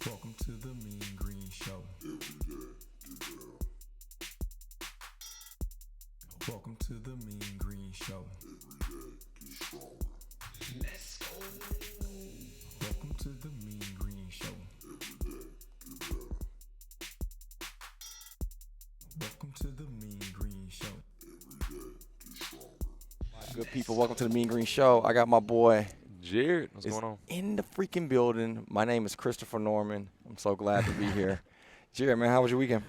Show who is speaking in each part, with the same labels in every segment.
Speaker 1: Welcome to the Mean Green Show. Every day, get down. Welcome to the Mean Green Show. Every day, get stronger. Let's go. Welcome to the Mean Green Show. Every day, get better. Welcome to the Mean Green Show. Every day, get stronger.
Speaker 2: Good people, welcome to the Mean Green Show. I got my boy
Speaker 3: Jared, what's going on?
Speaker 2: in the freaking building. My name is Christopher Norman. I'm so glad to be here. Jared, man, how was your weekend?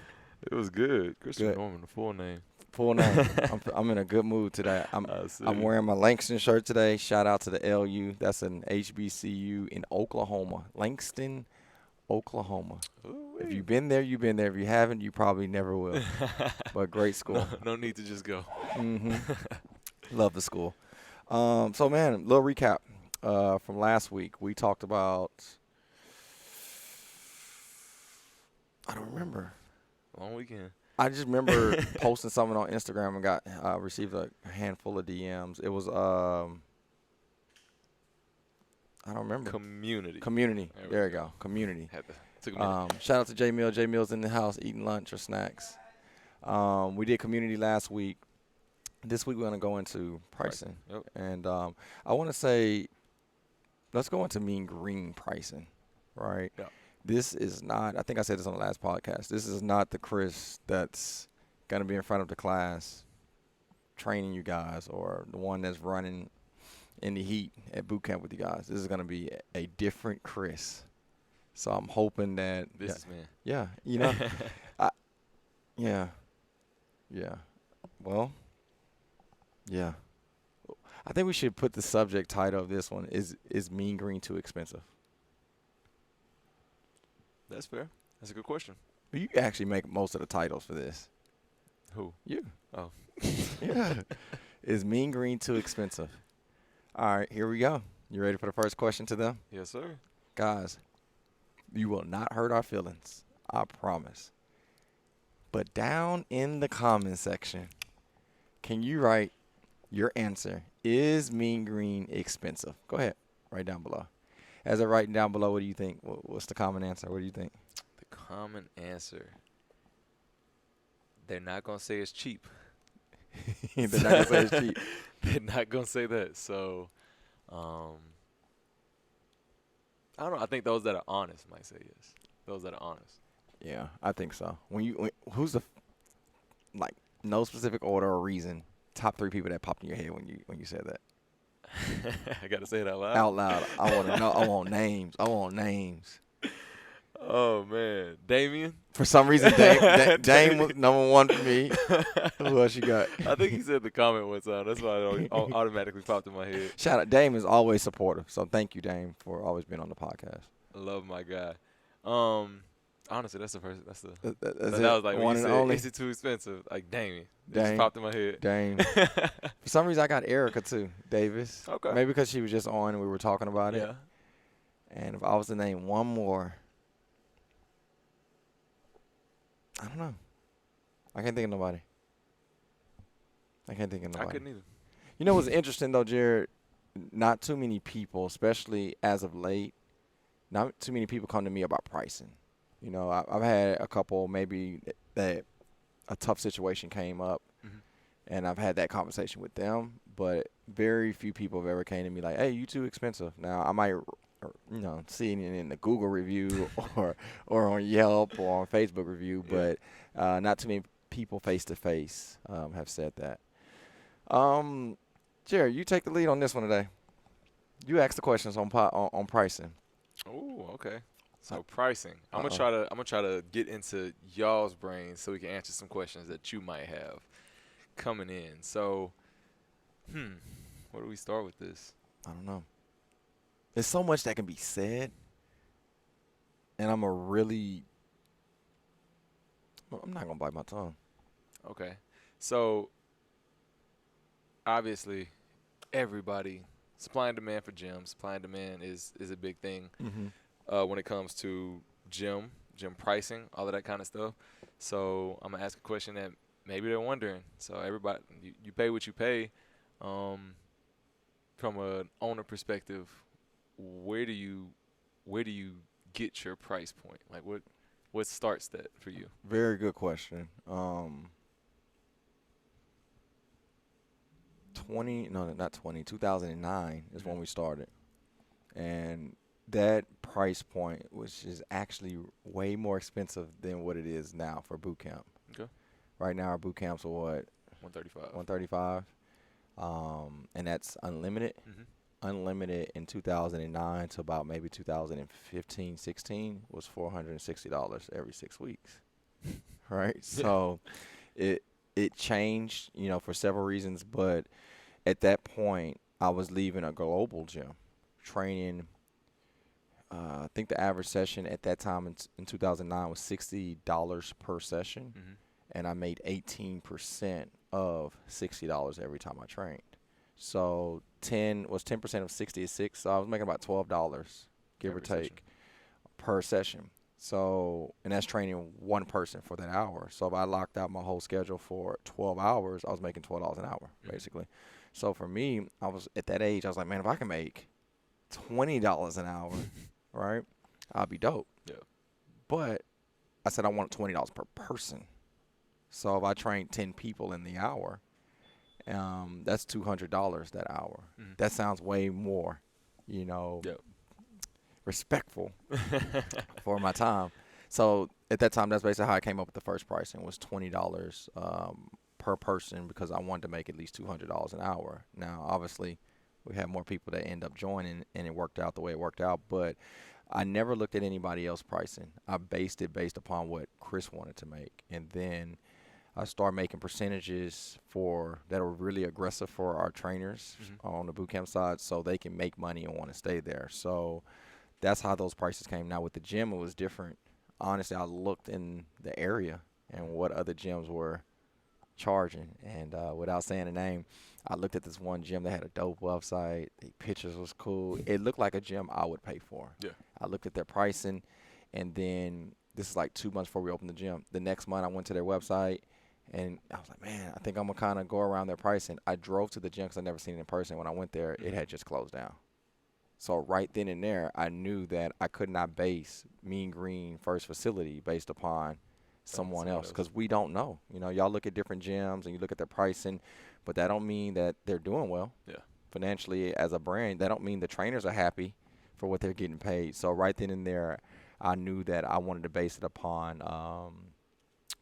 Speaker 3: It was good. Christopher
Speaker 2: Good.
Speaker 3: Norman, the full name.
Speaker 2: Full name. I'm in a good mood today. I'm wearing my Langston shirt today. Shout out to the LU. That's an HBCU in Oklahoma. Langston, Oklahoma.
Speaker 3: Ooh,
Speaker 2: If you've been there, you've been there. If you haven't, you probably never will. But great school.
Speaker 3: no need to just go.
Speaker 2: Love the school. So, man, a little recap from last week. We talked about, I don't remember.
Speaker 3: Long weekend.
Speaker 2: I just remember posting something on Instagram and got received a handful of DMs. It was, I don't remember.
Speaker 3: Community.
Speaker 2: Community.
Speaker 3: There we
Speaker 2: There you go. Community.
Speaker 3: Took a minute.
Speaker 2: Shout out to J Mill. J Mill's in the house eating lunch or snacks. We did community last week. This week we're going to go into pricing.
Speaker 3: Yep.
Speaker 2: And I want to say, let's go into mean green pricing, right?
Speaker 3: Yep.
Speaker 2: This is not, I think I said this on the last podcast, this is not the Chris that's going to be in front of the class training you guys, or the one that's running in the heat at boot camp with you guys. This is going to be a different Chris. So I'm hoping that.
Speaker 3: Businessman.
Speaker 2: Yeah, yeah. Well, yeah. I think we should put the subject title of this one is Mean Green too expensive?
Speaker 3: That's fair. That's a good question.
Speaker 2: You actually make most of the titles for this.
Speaker 3: Who?
Speaker 2: You.
Speaker 3: Oh.
Speaker 2: Yeah. Is Mean Green too expensive? All right, here we go. You ready for the first question to them?
Speaker 3: Yes, sir.
Speaker 2: Guys, you will not hurt our feelings. I promise. But down in the comment section, can you write your answer? Is Mean Green expensive? Go ahead. Write down below. As I write down below, what do you think? What's the common answer? What do you think?
Speaker 3: The common answer. They're not going to say it's cheap.
Speaker 2: They're not going to say it's cheap.
Speaker 3: They're not going to say that. So, I don't know. I think those that are honest might say yes. Those that are honest.
Speaker 2: Yeah, I think so. Who's the, like, no specific order or reason, top 3 people that popped in your head when you said that?
Speaker 3: I got to say it out loud.
Speaker 2: Out loud. I want to know. I want names.
Speaker 3: Oh, man. Damien?
Speaker 2: For some reason, Dame was number 1 for me. Who else you got?
Speaker 3: I think he said the comment one time. That's why it automatically popped in my head.
Speaker 2: Shout out. Dame is always supportive. So thank you, Dame, for always being on the podcast.
Speaker 3: I love my guy. Honestly, that's the first.
Speaker 2: That's
Speaker 3: That
Speaker 2: it.
Speaker 3: was like when
Speaker 2: One
Speaker 3: you
Speaker 2: and
Speaker 3: said,
Speaker 2: only.
Speaker 3: is it too expensive? Like, Damien. It
Speaker 2: Dame.
Speaker 3: just popped in my head.
Speaker 2: Dame. For some reason, I got Erica, too. Davis.
Speaker 3: Okay.
Speaker 2: Maybe because she was just on and we were talking about it.
Speaker 3: Yeah.
Speaker 2: And if I was to name one more, I don't know. I can't think of nobody.
Speaker 3: I couldn't either.
Speaker 2: You know what's interesting, though, Jared? Not too many people, especially as of late, not too many people come to me about pricing. You know, I've had a couple maybe that a tough situation came up, and I've had that conversation with them, but very few people have ever came to me like, hey, you too expensive. Now, I might, see it in the Google review or on Yelp or on Facebook review, but not too many people face-to-face have said that. Jared, you take the lead on this one today. You ask the questions on pricing.
Speaker 3: Oh, okay. So pricing. I'm gonna try to get into y'all's brains so we can answer some questions that you might have coming in. So, where do we start with this?
Speaker 2: I don't know. There's so much that can be said, and I'm not gonna bite my tongue.
Speaker 3: Okay. So, obviously, everybody, supply and demand for gyms, supply and demand is a big thing when it comes to gym pricing, all of that kind of stuff. So I'm going to ask a question that maybe they're wondering. So everybody, you pay what you pay. From an owner perspective, where do you get your price point? Like what starts that for you?
Speaker 2: Very good question. 2009 is when we started. And that price point was is actually way more expensive than what it is now for boot camp.
Speaker 3: Okay.
Speaker 2: Right now our boot camps are what?
Speaker 3: 135.
Speaker 2: 135. And that's unlimited. Unlimited in 2009 to about maybe 2015, 16 was $460 every 6 weeks. Right? So it changed, for several reasons, but at that point I was leaving a global gym training. I think the average session at that time in 2009 was $60 per session, and I made 18% of $60 every time I trained. So 10% of 60 is 6, so I was making about $12, give or take, per session. So, and that's training one person for that hour. So if I locked out my whole schedule for 12 hours, I was making $12 an hour, basically. So for me, I was at that age, I was like, man, if I can make $20 an hour, right, I'll be dope.
Speaker 3: Yeah.
Speaker 2: But I said I want $20 per person. So if I train 10 people in the hour, that's $200 that hour. That sounds way more, respectful for my time. So at that time, that's basically how I came up with the first pricing was $20 per person because I wanted to make at least $200 an hour. Now, obviously, we had more people that end up joining, and it worked out the way it worked out. But I never looked at anybody else pricing. I based it based upon what Chris wanted to make, and then I started making percentages that are really aggressive for our trainers on the bootcamp side so they can make money and want to stay there. So that's how those prices came. Now with the gym, it was different. Honestly, I looked in the area and what other gyms were charging. And without saying a name, I looked at this one gym that had a dope website. The pictures was cool. It looked like a gym I would pay for.
Speaker 3: Yeah.
Speaker 2: I looked at their pricing, and then this is like 2 months before we opened the gym. The next month I went to their website, and I was like, man, I think I'm going to kind of go around their pricing. I drove to the gym because I'd never seen it in person. When I went there, it had just closed down. So right then and there, I knew that I could not base Mean Green first facility based upon someone else because we don't know. Y'all look at different gyms and you look at their pricing, but that don't mean that they're doing well.
Speaker 3: Yeah.
Speaker 2: Financially as a brand, that don't mean the trainers are happy for what they're getting paid. So right then and there, I knew that I wanted to base it upon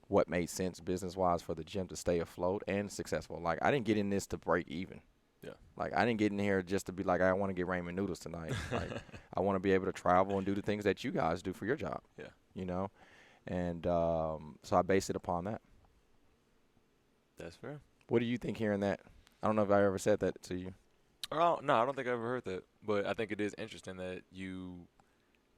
Speaker 2: what made sense business-wise for the gym to stay afloat and successful. Like, I didn't get in this to break even.
Speaker 3: Yeah.
Speaker 2: Like, I didn't get in here just to be like, I want to get ramen noodles tonight. Like, I want to be able to travel and do the things that you guys do for your job.
Speaker 3: Yeah.
Speaker 2: And so I based it upon that.
Speaker 3: That's fair.
Speaker 2: What do you think hearing that? I don't know if I ever said that to you.
Speaker 3: Oh, no, I don't think I ever heard that. But I think it is interesting that you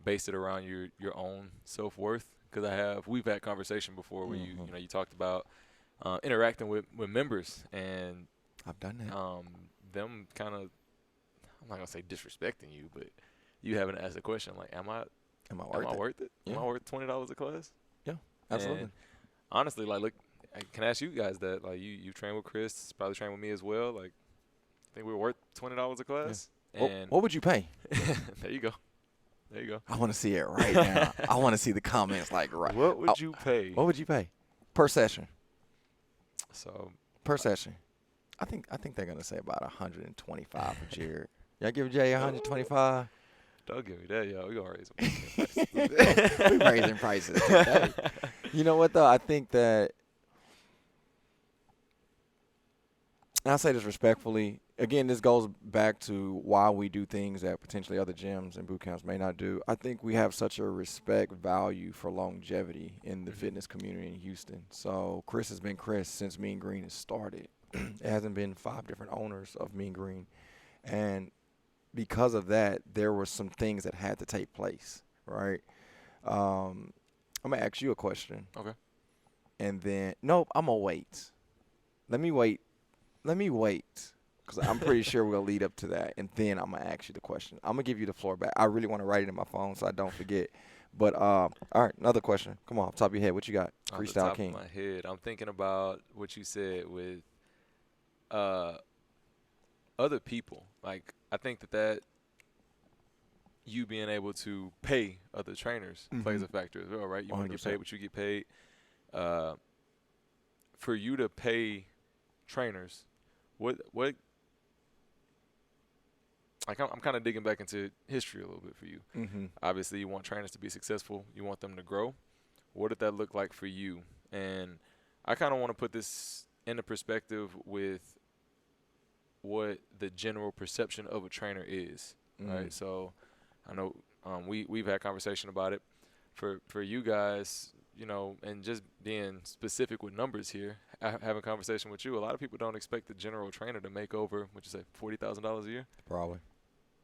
Speaker 3: based it around your own self-worth. Because we've had conversation before where you talked about interacting with members, and
Speaker 2: I've done that.
Speaker 3: Them kind of, I'm not gonna say disrespecting you, but you haven't asked the question like, am I worth it?
Speaker 2: Yeah.
Speaker 3: Am I worth $20 a class?
Speaker 2: Yeah, absolutely.
Speaker 3: And honestly, like, look, I can ask you guys that. Like, you train with Chris, probably train with me as well. Like, I think we're worth $20 a class.
Speaker 2: Yeah.
Speaker 3: And
Speaker 2: what would you pay?
Speaker 3: There you go. There you go.
Speaker 2: I want to see it right now. I want to see the comments right.
Speaker 3: What would you pay?
Speaker 2: What would you pay per session?
Speaker 3: So
Speaker 2: per session, I think they're gonna say about 125 for Jared. Y'all give Jay 125.
Speaker 3: Don't give me that, y'all. We gonna raise some
Speaker 2: We raising prices today. You know what though? I think that, and I say this respectfully. Again, this goes back to why we do things that potentially other gyms and boot camps may not do. I think we have such a respect value for longevity in the fitness community in Houston. So Chris has been Chris since Mean Green has started. It hasn't been 5 different owners of Mean Green. And because of that, there were some things that had to take place, right? I'm going to ask you a question.
Speaker 3: Okay.
Speaker 2: And then, nope, I'm going to wait. Let me wait. Because I'm pretty sure we're going to lead up to that, and then I'm going to ask you the question. I'm going to give you the floor back. I really want to write it in my phone so I don't forget. But, all right, another question. Come on, top of your head. What you got? Freestyle
Speaker 3: King. Off the
Speaker 2: King.
Speaker 3: top of my head, I'm thinking about what you said with other people. Like, I think that you being able to pay other trainers plays a factor as well, right? You want to get
Speaker 2: 100%.
Speaker 3: paid what you get paid. For you to pay trainers, what like I'm kind of digging back into history a little bit for you. Obviously, you want trainers to be successful. You want them to grow. What did that look like for you? And I kind of want to put this into perspective with what the general perception of a trainer is, right? So I know we've had conversation about it. For you guys, you know, and just being specific with numbers here, having a conversation with you, a lot of people don't expect the general trainer to make over, what you say, $40,000 a year?
Speaker 2: Probably.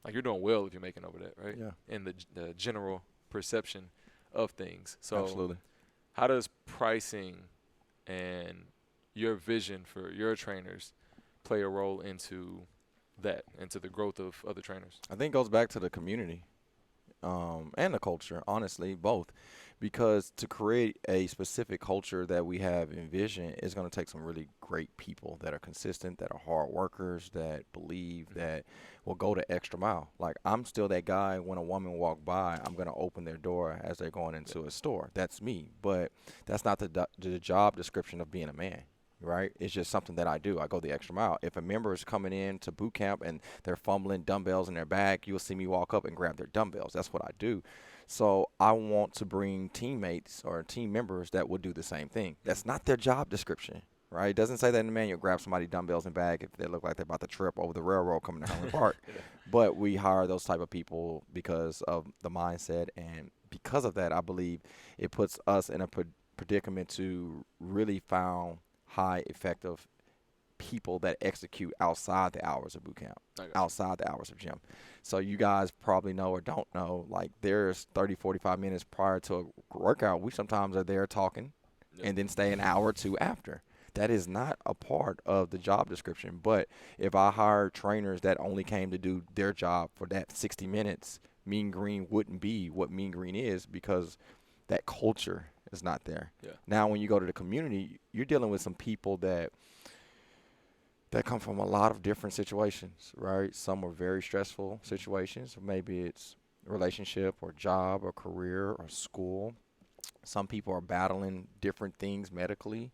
Speaker 3: Like, you're doing well if you're making over that, right?
Speaker 2: Yeah.
Speaker 3: In the general perception of things. So
Speaker 2: Absolutely.
Speaker 3: how does pricing and your vision for your trainers play a role into that, into the growth of other trainers?
Speaker 2: I think it goes back to the community and the culture, honestly, both. Because to create a specific culture that we have envisioned is going to take some really great people that are consistent, that are hard workers, that believe, that will go the extra mile. Like, I'm still that guy when a woman walk by, I'm going to open their door as they're going into a store. That's me. But that's not the job description of being a man. Right? It's just something that I do. I go the extra mile. If a member is coming in to boot camp and they're fumbling dumbbells in their bag, you'll see me walk up and grab their dumbbells. That's what I do. So I want to bring teammates or team members that will do the same thing. That's not their job description, right? It doesn't say that in the manual, grab somebody dumbbells and bag if they look like they're about to trip over the railroad coming to Herman Park. But we hire those type of people because of the mindset. And because of that, I believe it puts us in a predicament to really found high effective people that execute outside the hours of boot camp, outside the hours of gym. So you guys probably know or don't know, like, there's 30, 45 minutes prior to a workout. We sometimes are there talking and then stay an hour or two after. That is not a part of the job description. But if I hired trainers that only came to do their job for that 60 minutes, Mean Green wouldn't be what Mean Green is, because that culture is not there.
Speaker 3: Yeah.
Speaker 2: Now, when you go to the community, you're dealing with some people that come from a lot of different situations, right? Some are very stressful situations. Maybe it's relationship or job or career or school. Some people are battling different things medically.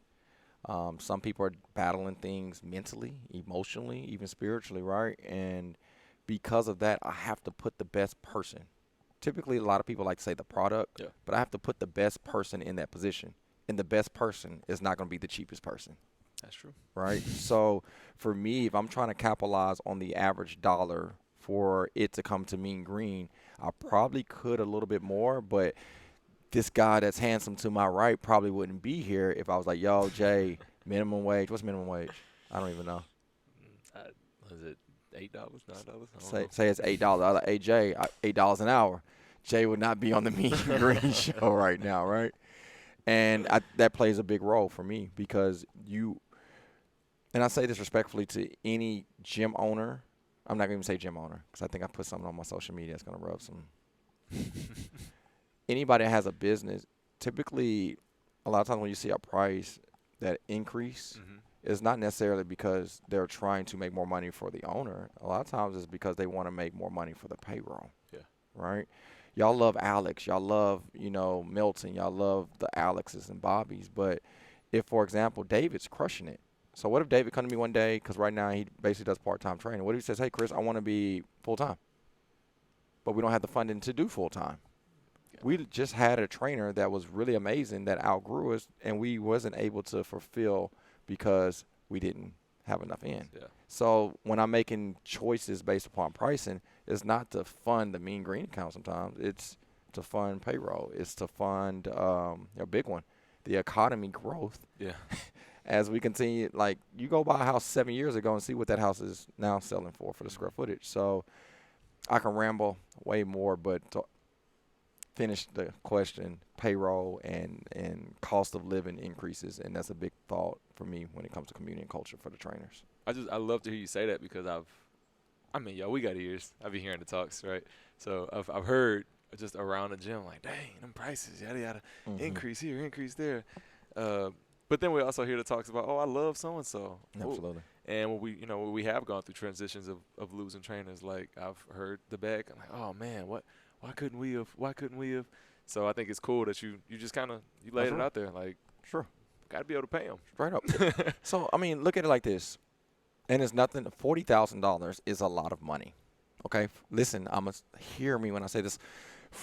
Speaker 2: Some people are battling things mentally, emotionally, even spiritually, right? And because of that, I have to put the best person. Typically, a lot of people like to say the product, but I have to put the best person in that position. And the best person is not going to be the cheapest person.
Speaker 3: That's true.
Speaker 2: Right? So for me, if I'm trying to capitalize on the average dollar for it to come to Mean Green, I probably could a little bit more, but this guy that's handsome to my right probably wouldn't be here if I was like, yo, Jay, minimum wage. What's minimum wage? I don't even know.
Speaker 3: Was it $8, $9?
Speaker 2: Say it's $8. I was like, hey, Jay, $8 an hour. Jay would not be on the Mean Green show right now, right? And that plays a big role for me, because and I say this respectfully to any gym owner. I'm not going to even say gym owner, because I think I put something on my social media that's going to rub some. Anybody that has a business, typically, a lot of times when you see a price that increase, it's not necessarily because they're trying to make more money for the owner. A lot of times it's because they want to make more money for the payroll.
Speaker 3: Yeah.
Speaker 2: Right? Y'all love Alex. Y'all love, Milton. Y'all love the Alexes and Bobbies. But if, for example, David's crushing it. So what if David come to me one day, because right now he basically does part-time training. What if he says, hey, Chris, I want to be full-time, but we don't have the funding to do full-time? Yeah. We just had a trainer that was really amazing that outgrew us, and we wasn't able to fulfill because we didn't have enough in.
Speaker 3: Yeah.
Speaker 2: So when I'm making choices based upon pricing, it's not to fund the Mean Green account sometimes. It's to fund payroll. It's to fund a big one, the economy growth.
Speaker 3: Yeah.
Speaker 2: As we continue, like, you go buy a house 7 years ago and see what that house is now selling for the square footage. So I can ramble way more, but to finish the question, payroll and cost of living increases, and that's a big thought for me when it comes to community and culture for the trainers.
Speaker 3: I love to hear you say that, because we got ears. I've been hearing the talks, right? So I've heard just around the gym, like, dang, them prices, yada yada, increase here, increase there. But then we also hear the talks about, oh, I love so and so.
Speaker 2: Absolutely.
Speaker 3: And when we have gone through transitions of losing trainers, like I've heard the back, I'm like, oh man, why couldn't we have? So I think it's cool that you just kind of you laid it out there, like,
Speaker 2: Sure.
Speaker 3: got to be able to pay them.
Speaker 2: Straight up. So I mean, look at it like this, and it's nothing. $40,000 is a lot of money. Okay, listen, hear me when I say this.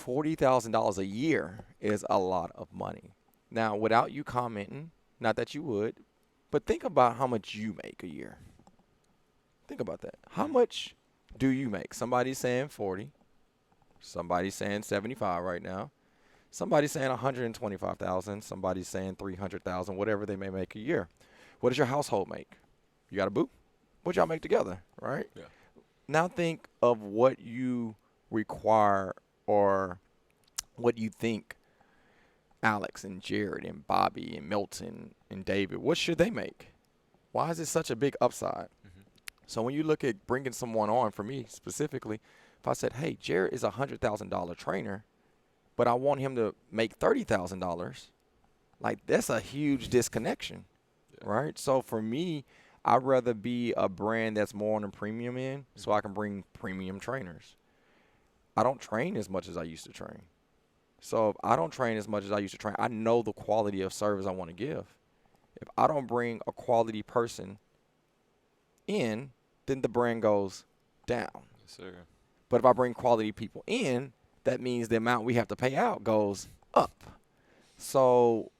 Speaker 2: $40,000 a year is a lot of money. Now, without you commenting, not that you would, but think about how much you make a year. Think about that. How much do you make? Somebody's saying 40. Somebody's saying 75 right now. Somebody's saying 125,000. Somebody's saying 300,000. Whatever they may make a year. What does your household make? You got a boo? What y'all make together, right?
Speaker 3: Yeah.
Speaker 2: Now think of what you require or what you think Alex and Jared and Bobby and Milton and David, what should they make? Why is it such a big upside?
Speaker 3: Mm-hmm.
Speaker 2: So when you look at bringing someone on, for me specifically, if I said, hey, Jared is a $100,000 trainer, but I want him to make $30,000, like that's a huge disconnection, right? So for me, I'd rather be a brand that's more on the premium end so I can bring premium trainers. I don't train as much as I used to train. So if I don't train as much as I used to train, I know the quality of service I want to give. If I don't bring a quality person in, then the brand goes down.
Speaker 3: Yes, sir.
Speaker 2: But if I bring quality people in, that means the amount we have to pay out goes up. So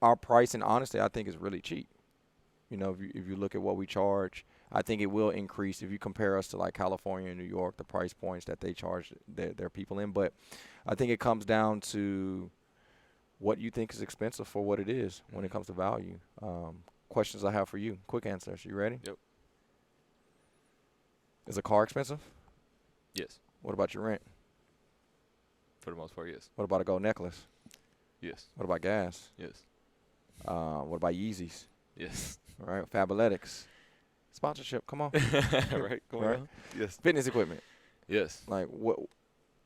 Speaker 2: our pricing, honestly, I think is really cheap. You know, if you look at what we charge, I think it will increase if you compare us to like California and New York, the price points that they charge their people in. But I think it comes down to what you think is expensive for what it is when it comes to value. Questions I have for you. Quick answers. You ready?
Speaker 3: Yep.
Speaker 2: Is a car expensive?
Speaker 3: Yes.
Speaker 2: What about your rent?
Speaker 3: For the most part, yes.
Speaker 2: What about a gold necklace?
Speaker 3: Yes.
Speaker 2: What about gas?
Speaker 3: Yes.
Speaker 2: What about Yeezys?
Speaker 3: Yes.
Speaker 2: All right, Fabletics. Sponsorship, come on.
Speaker 3: Right. Come
Speaker 2: Right?
Speaker 3: on. Yes.
Speaker 2: Fitness equipment.
Speaker 3: Yes.
Speaker 2: Like what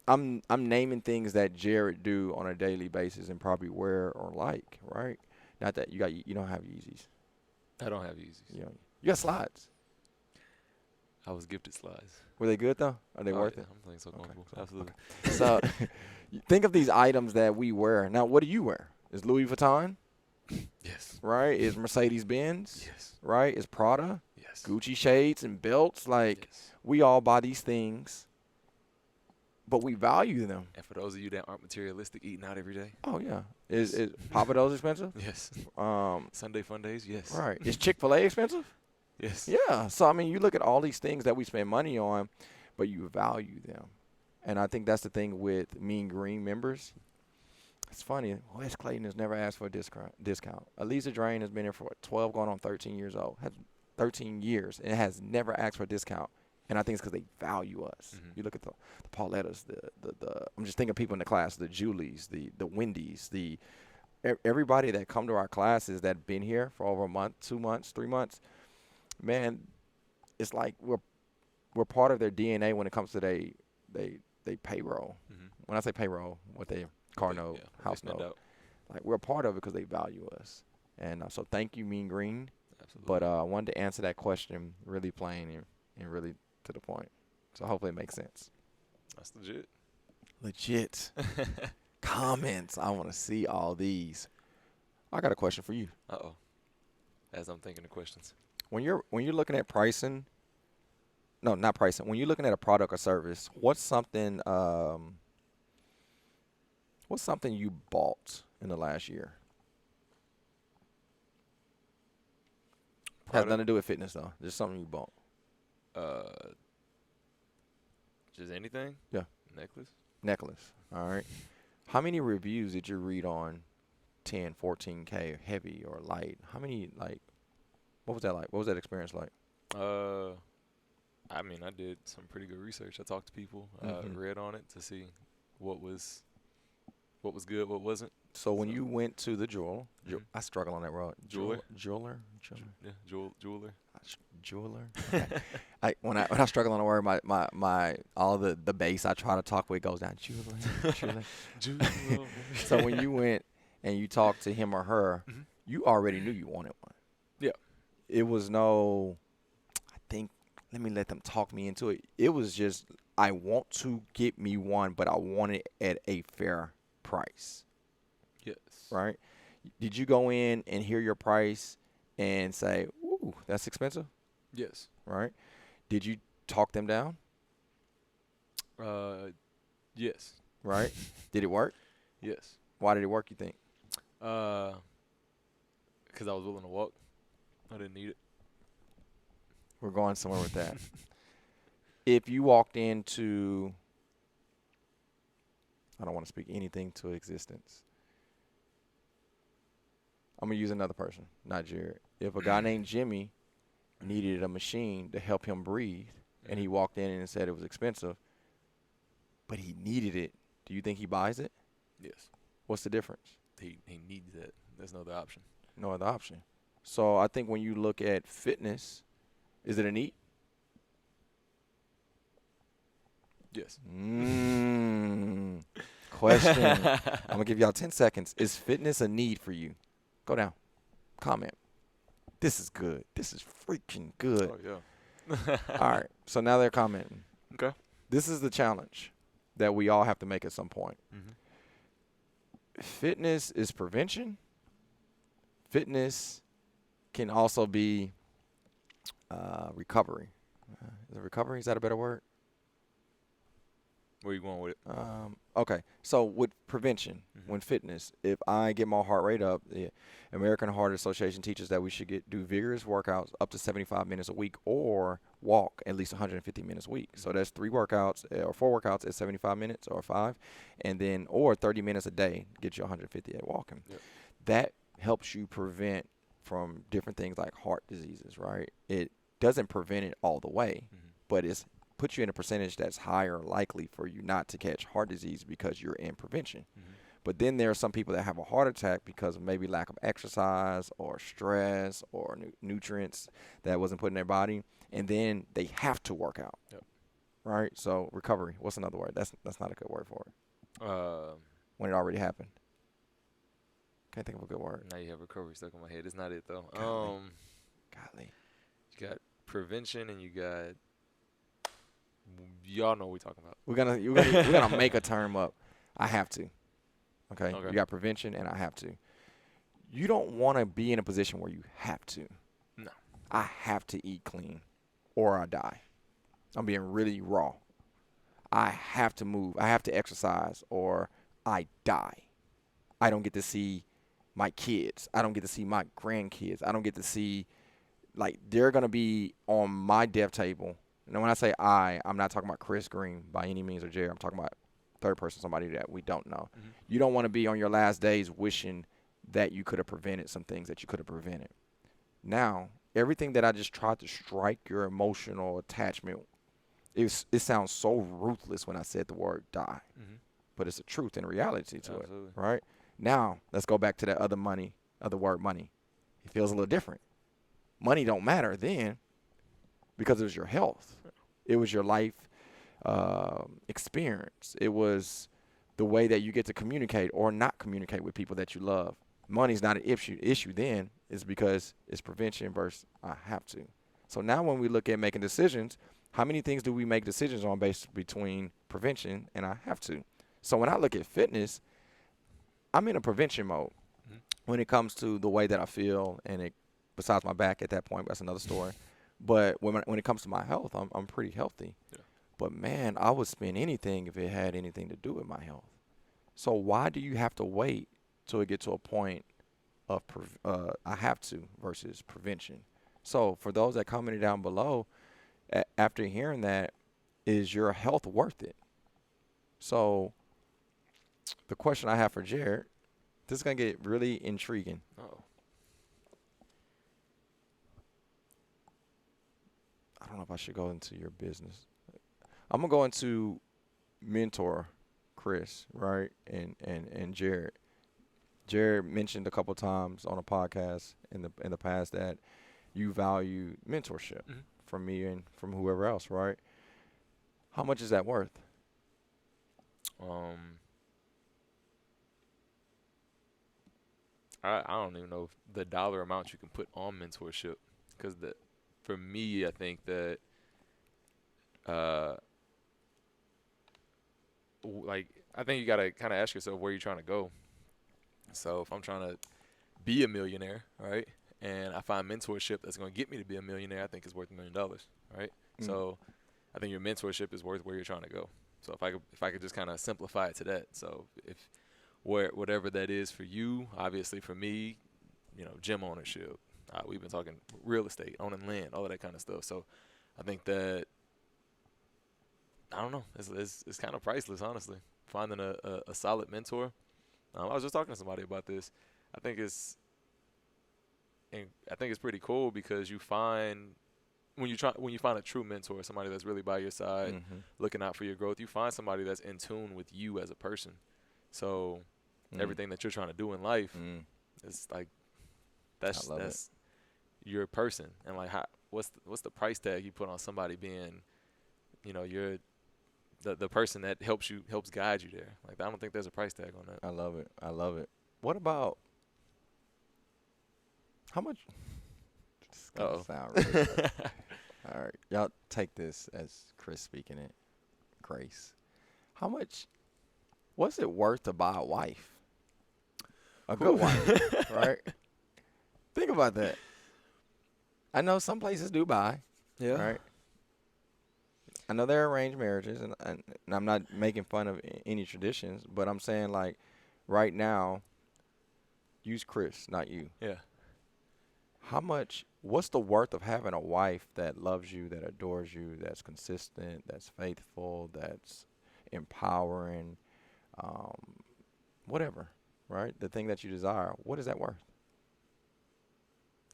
Speaker 2: I'm naming things that Jared do on a daily basis and probably wear or like, right? Not that you don't have Yeezys.
Speaker 3: I don't have Yeezys.
Speaker 2: You got slides.
Speaker 3: I was gifted slides.
Speaker 2: Were they good though? Are they
Speaker 3: Oh,
Speaker 2: worth
Speaker 3: yeah,
Speaker 2: it?
Speaker 3: I'm playing so
Speaker 2: Okay,
Speaker 3: comfortable.
Speaker 2: cool.
Speaker 3: Absolutely.
Speaker 2: So think of these items that we wear. Now, what do you wear? Is Louis Vuitton,
Speaker 3: Yes.
Speaker 2: right? Is Mercedes-Benz,
Speaker 3: Yes.
Speaker 2: right? Is Prada,
Speaker 3: Yes.
Speaker 2: Gucci shades and belts. Like
Speaker 3: Yes.
Speaker 2: we all buy these things, but we value them.
Speaker 3: And for those of you that aren't materialistic, eating out every day.
Speaker 2: Oh yeah. Is Papa Do's expensive?
Speaker 3: Yes.
Speaker 2: Um,
Speaker 3: Sunday fun days. Yes.
Speaker 2: right. Is Chick-fil-A expensive?
Speaker 3: Yes.
Speaker 2: Yeah. So I mean, you look at all these things that we spend money on, but you value them, and I think that's the thing with Mean Green members. It's funny. Wes Clayton has never asked for a discount. Elisa Drain has been here for 12, going on 13 years old. Has 13 years and has never asked for a discount. And I think it's because they value us.
Speaker 3: Mhm.
Speaker 2: You look at the Paulettas, the I'm just thinking of people in the class, the Julies, the Wendy's, everybody that come to our classes that been here for over a month, 2 months, 3 months. Man, it's like we're part of their DNA when it comes to they payroll.
Speaker 3: Mhm.
Speaker 2: When I say payroll, what they car
Speaker 3: Yeah,
Speaker 2: note,
Speaker 3: yeah,
Speaker 2: house
Speaker 3: they spend
Speaker 2: note,
Speaker 3: out.
Speaker 2: like we're a part of it because they value us. And so thank you, Mean Green.
Speaker 3: Absolutely.
Speaker 2: But I wanted to answer that question really plain and really to the point. So hopefully it makes sense.
Speaker 3: That's legit.
Speaker 2: Legit. Comments. I want to see all these. I got a question for you.
Speaker 3: Uh-oh. As I'm thinking of questions.
Speaker 2: When you're looking at pricing, no, not pricing. When you're looking at a product or service, what's something you bought in the last year? Has nothing to do with fitness though. Just something you bought.
Speaker 3: Just anything?
Speaker 2: Yeah.
Speaker 3: Necklace?
Speaker 2: Necklace. All right. How many reviews did you read on 10, 14K, heavy or light? How many, like, what was that like? What was that experience like?
Speaker 3: I mean, I did some pretty good research. I talked to people,
Speaker 2: Mhm.
Speaker 3: read on it to see what was good, what wasn't.
Speaker 2: So when
Speaker 3: So-
Speaker 2: you went to the jeweler,
Speaker 3: Mhm.
Speaker 2: I struggle on that word.
Speaker 3: Jeweler?
Speaker 2: Jeweler.
Speaker 3: Yeah, jeweler.
Speaker 2: Jeweler. Okay. When I struggle on the word, my all the bass I try to talk with goes down. Jeweler.
Speaker 3: Jeweler.
Speaker 2: So when you went and you talked to him or her,
Speaker 3: Mhm.
Speaker 2: you already knew you wanted one.
Speaker 3: Yeah.
Speaker 2: It was no, I think, let me let them talk me into it. It was just, I want to get me one, but I want it at a fair price,
Speaker 3: Yes.
Speaker 2: right? Did you go in and hear your price and say, ooh, that's expensive,
Speaker 3: Yes.
Speaker 2: right? Did you talk them down,
Speaker 3: Yes.
Speaker 2: right? Did it work?
Speaker 3: Yes.
Speaker 2: Why did it work, you think?
Speaker 3: Because I was willing to walk. I didn't need it.
Speaker 2: We're going somewhere with that. If you walked into, I don't want to speak anything to existence. I'm going to use another person, not Jared. If a guy named Jimmy needed a machine to help him breathe, and he walked in and said it was expensive, but he needed it, do you think he buys it?
Speaker 3: Yes.
Speaker 2: What's the difference?
Speaker 3: He needs that. There's no other option.
Speaker 2: No other option. So I think when you look at fitness, is it a need?
Speaker 3: Yes.
Speaker 2: Question. I'm going to give y'all 10 seconds. Is fitness a need for you? Go down. Comment. This is good. This is freaking good.
Speaker 3: Oh, yeah.
Speaker 2: All right. So now they're commenting.
Speaker 3: Okay.
Speaker 2: This is the challenge that we all have to make at some point.
Speaker 3: Mm-hmm.
Speaker 2: Fitness is prevention. Fitness can also be recovery. Is it recovery? Is that a better word?
Speaker 3: Where you going with it?
Speaker 2: Okay. So with prevention, when fitness, if I get my heart rate up, the American Heart Association teaches that we should do vigorous workouts up to 75 minutes a week or walk at least 150 minutes a week. So that's 3 workouts or 4 workouts at 75 minutes or 5, and then or 30 minutes a day gets you 150 at walking.
Speaker 3: Yep.
Speaker 2: That helps you prevent from different things like heart diseases, right? It doesn't prevent it all the way, but it's puts you in a percentage that's higher likely for you not to catch heart disease because you're in prevention. But then there are some people that have a heart attack because of maybe lack of exercise or stress or nutrients that wasn't put in their body, and then they have to work out.
Speaker 3: Yep.
Speaker 2: Right? So recovery, what's another word? That's not a good word for it. When it already happened. Can't think of a good word.
Speaker 3: Now you have recovery stuck in my head. It's not it, though.
Speaker 2: Golly.
Speaker 3: You got prevention and you got... Y'all know what we're talking about.
Speaker 2: We're gonna make a term up. I have to. Okay?
Speaker 3: Okay.
Speaker 2: You got prevention and I have to. You don't want to be in a position where you have to.
Speaker 3: No.
Speaker 2: I have to eat clean or I die. I'm being really raw. I have to move. I have to exercise or I die. I don't get to see my kids. I don't get to see my grandkids. I don't get to see, like, they're going to be on my death table. And when I say I'm not talking about Chris Green by any means or Jerry. I'm talking about third person, somebody that we don't know. You don't want to be on your last days wishing that you could have prevented some things that you could have prevented. Now, everything that I just tried to strike your emotional attachment, it sounds so ruthless when I said the word die. But it's a truth and reality to it, right? Now, let's go back to that other word money. It feels a little different. Money don't matter then because it was your health. It was your life experience. It was the way that you get to communicate or not communicate with people that you love. Money's not an issue then. It's because it's prevention versus I have to. So now when we look at making decisions, how many things do we make decisions on based between prevention and I have to? So when I look at fitness, I'm in a prevention mode when it comes to the way that I feel, and it besides my back at that point, that's another story. But when it comes to my health, I'm pretty healthy. Yeah. But man, I would spend anything if it had anything to do with my health. So why do you have to wait till it get to a point of I have to versus prevention? So for those that commented down below, after hearing that, is your health worth it? So the question I have for Jared, this is going to get really intriguing.
Speaker 3: Uh-oh.
Speaker 2: I don't know if I should go into your business. I'm going to go into mentor Chris, right, and Jared. Jared mentioned a couple times on a podcast in the past that you value mentorship from me and from whoever else, right? How much is that worth?
Speaker 3: I don't even know if the dollar amount you can put on mentorship, because for me, I think that I think you gotta kind of ask yourself where you're trying to go. So if I'm trying to be a millionaire, right, and I find mentorship that's going to get me to be a millionaire, I think it's worth $1 million, right? So I think your mentorship is worth where you're trying to go. So if I could just kind of simplify it to that. So if whatever that is for you, obviously for me, gym ownership. We've been talking real estate, owning land, all of that kind of stuff. So I think that, I don't know, it's kind of priceless, honestly. Finding a solid mentor. I was just talking to somebody about this. I think it's pretty cool because you find when you find a true mentor, somebody that's really by your side, looking out for your growth, you find somebody that's in tune with you as a person. So everything that you're trying to do in life is like that's your person. And like, what's the price tag you put on somebody being, you're the person that helps guide you there? Like, I don't think there's a price tag on that.
Speaker 2: I love it. What about how much? This is gonna sound really bad. All right, y'all take this as Chris speaking it. Grace, how much? What's it worth to buy a wife? A good wife, right? Think about that. I know some places do buy, right? I know there are arranged marriages, and I'm not making fun of any traditions, but I'm saying, like, right now, use Chris, not you.
Speaker 3: Yeah.
Speaker 2: What's the worth of having a wife that loves you, that adores you, that's consistent, that's faithful, that's empowering, whatever, right? The thing that you desire, what is that worth?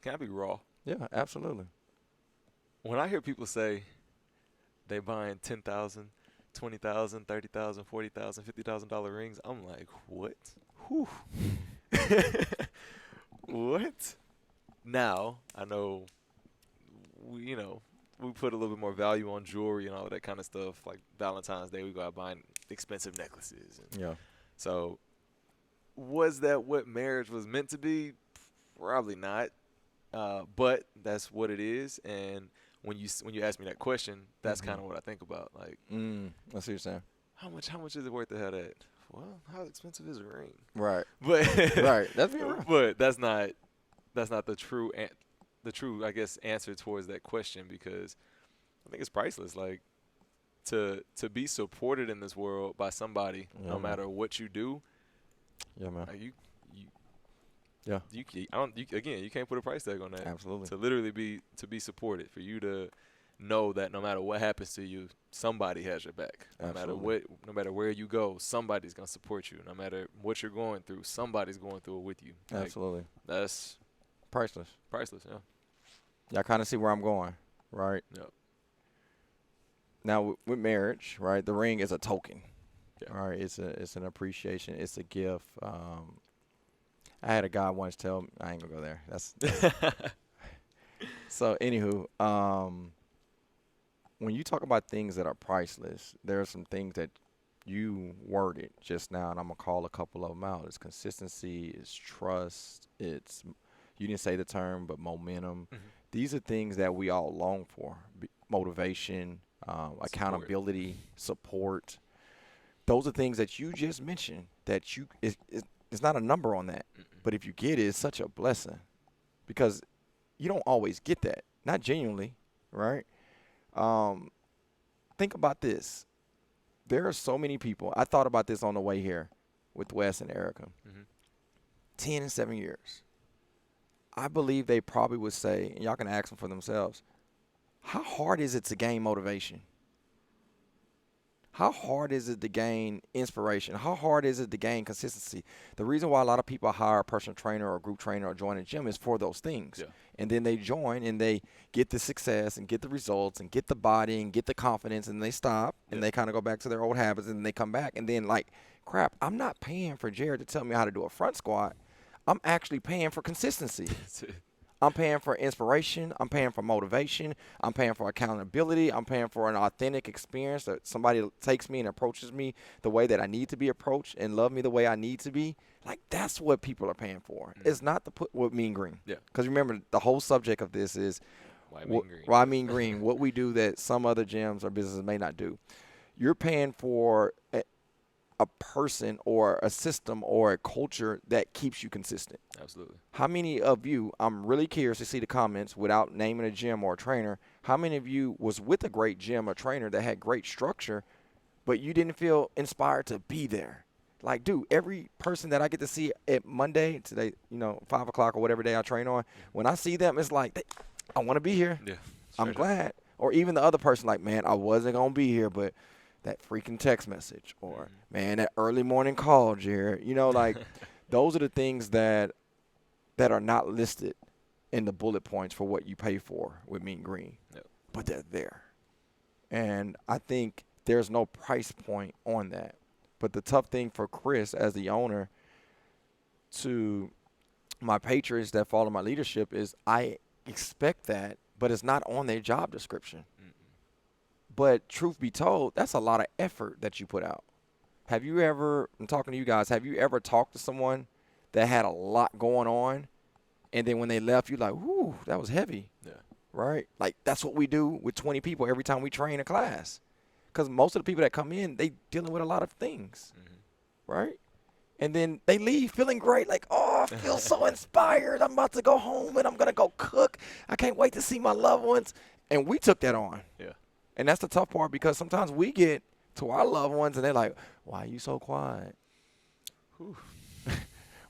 Speaker 3: Can I be raw?
Speaker 2: Yeah, absolutely.
Speaker 3: When I hear people say they buying $10,000, $20,000, $30,000, $40,000, $50,000 rings, I'm like, what? Whew. What? Now, I know we put a little bit more value on jewelry and all of that kind of stuff. Like Valentine's Day, we go out buying expensive necklaces.
Speaker 2: Yeah.
Speaker 3: So, was that what marriage was meant to be? Probably not. But that's what it is. And when you ask me that question, that's kind of what I think about. Like,
Speaker 2: I see what you're saying.
Speaker 3: How much is it worth to have that? Well, how expensive is a ring?
Speaker 2: Right.
Speaker 3: But
Speaker 2: right. That's being real.
Speaker 3: But that's not the true I guess answer towards that question, because I think it's priceless. Like, to be supported in this world by somebody, no matter what you do.
Speaker 2: Yeah, man.
Speaker 3: Like you
Speaker 2: You
Speaker 3: can't put a price tag on that.
Speaker 2: Absolutely.
Speaker 3: To literally be supported, for you to know that no matter what happens to you, somebody has your back. No matter where you go, somebody's gonna support you. No matter what you're going through, somebody's going through it with you. Like,
Speaker 2: absolutely.
Speaker 3: That's
Speaker 2: priceless.
Speaker 3: Priceless, yeah.
Speaker 2: Y'all kind of see where I'm going, right?
Speaker 3: Yep.
Speaker 2: Now with marriage, right? The ring is a token.
Speaker 3: Yeah.
Speaker 2: All right, it's an appreciation. It's a gift. I had a guy once tell me, I ain't gonna go there. That's so. Anywho, when you talk about things that are priceless, there are some things that you worded just now, and I'm gonna call a couple of them out. It's consistency, it's trust, it's, you didn't say the term, but momentum. These are things that we all long for: motivation, accountability, support. Those are things that you just mentioned. That it's not a number on that, but if you get it, it's such a blessing, because you don't always get that. Not genuinely, right? Think about this. There are so many people. I thought about this on the way here with Wes and Erica. 10 and 7 years. I believe they probably would say, and y'all can ask them for themselves, how hard is it to gain motivation? How hard is it to gain inspiration? How hard is it to gain consistency? The reason why a lot of people hire a personal trainer or a group trainer or join a gym is for those things. Yeah. And then they join and they get the success and get the results and get the body and get the confidence, and they stop and they kind of go back to their old habits, and they come back and then, like, crap, I'm not paying for Jared to tell me how to do a front squat. I'm actually paying for consistency. I'm paying for inspiration. I'm paying for motivation. I'm paying for accountability. I'm paying for an authentic experience that somebody takes me and approaches me the way that I need to be approached and love me the way I need to be. Like, that's what people are paying for. It's not to put what mean green.
Speaker 3: Yeah.
Speaker 2: Because remember, the whole subject of this is
Speaker 3: Why mean green?
Speaker 2: why mean green, what we do that some other gyms or businesses may not do. You're paying for a person or a system or a culture that keeps you consistent.
Speaker 3: Absolutely.
Speaker 2: How many of you, I'm really curious to see the comments without naming a gym or a trainer, how many of you was with a great gym or trainer that had great structure, but you didn't feel inspired to be there? Like, dude, every person that I get to see at Monday, today, 5 o'clock or whatever day I train on, when I see them, it's like, I want to be here.
Speaker 3: Yeah.
Speaker 2: I'm glad. Or even the other person, like, man, I wasn't going to be here, but that freaking text message or, man, that early morning call, Jared. Like, those are the things that are not listed in the bullet points for what you pay for with Mean Green.
Speaker 3: Yep.
Speaker 2: But they're there. And I think there's no price point on that. But the tough thing for Chris as the owner to my patrons that follow my leadership is I expect that, but it's not on their job description. But truth be told, that's a lot of effort that you put out. Have you ever, I'm talking to you guys, have you ever talked to someone that had a lot going on, and then when they left, you're like, whoo, that was heavy.
Speaker 3: Yeah.
Speaker 2: Right? Like, that's what we do with 20 people every time we train a class. Because most of the people that come in, they dealing with a lot of things. Right? And then they leave feeling great, like, oh, I feel so inspired. I'm about to go home, and I'm going to go cook. I can't wait to see my loved ones. And we took that on.
Speaker 3: Yeah.
Speaker 2: And that's the tough part because sometimes we get to our loved ones and they're like, why are you so quiet?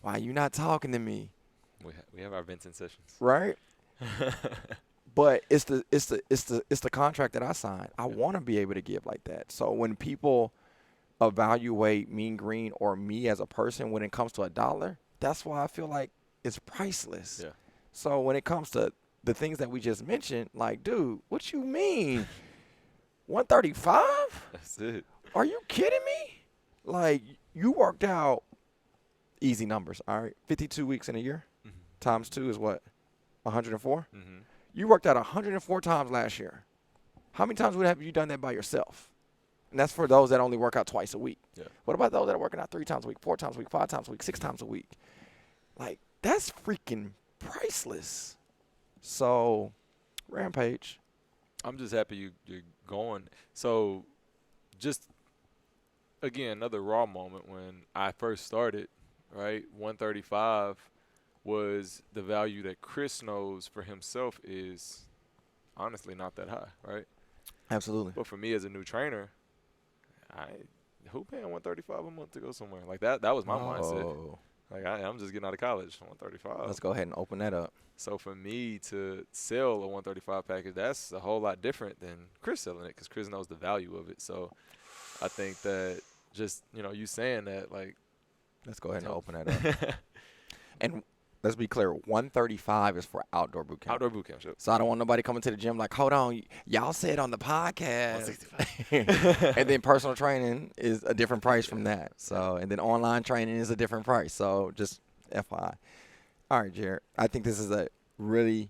Speaker 2: Why are you not talking to me?
Speaker 3: We have our venting sessions.
Speaker 2: Right? But it's the contract that I signed. I want to be able to give like that. So when people evaluate Mean Green or me as a person when it comes to $1, that's why I feel like it's priceless.
Speaker 3: Yeah.
Speaker 2: So when it comes to the things that we just mentioned, like, dude, what you mean? 135?
Speaker 3: That's it.
Speaker 2: Are you kidding me? Like, you worked out easy numbers, all right? 52 weeks in a year times 2 is what? 104? You worked out 104 times last year. How many times have you done that by yourself? And that's for those that only work out twice a week.
Speaker 3: Yeah.
Speaker 2: What about those that are working out 3 times a week, 4 times a week, 5 times a week, 6 times a week? Like, that's freaking priceless. So, Rampage.
Speaker 3: I'm just happy you're going. So, just, again, another raw moment when I first started, right? 135 was the value that Chris knows for himself is honestly not that high, right?
Speaker 2: Absolutely.
Speaker 3: But for me as a new trainer, who paying 135 a month to go somewhere? Like, that was my mindset. Like, I'm just getting out of college, 135.
Speaker 2: Let's go ahead and open that up.
Speaker 3: So for me to sell a 135 package, that's a whole lot different than Chris selling it because Chris knows the value of it. So I think that just, you saying that, like.
Speaker 2: Let's go ahead and open that up. And let's be clear, 135 is for outdoor boot camp.
Speaker 3: Outdoor boot camp, sure.
Speaker 2: So I don't want nobody coming to the gym like, hold on, y'all said on the podcast. 165. And then personal training is a different price from that. So, and then online training is a different price. So just FYI. All right, Jared. I think this is a really,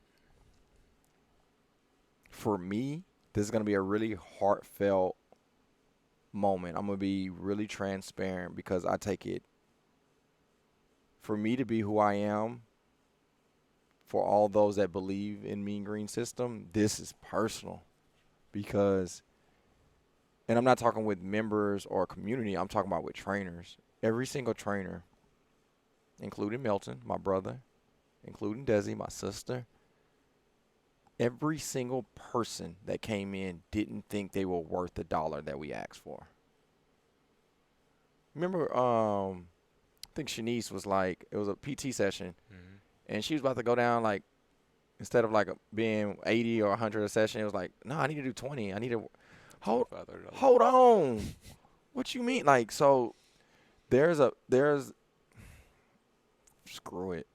Speaker 2: for me, this is going to be a really heartfelt moment. I'm going to be really transparent because I take it, for me to be who I am, for all those that believe in Mean Green System, this is personal because, and I'm not talking with members or community, I'm talking about with trainers. Every single trainer, including Milton, my brother, including Desi, my sister, every single person that came in didn't think they were worth the $1 that we asked for. Remember, I think Shanice was like, it was a PT session, and she was about to go down, like, instead of like being 80 or 100 a session, it was like, no, I need to do 20. I need to hold on. What you mean? Like, so there's screw it.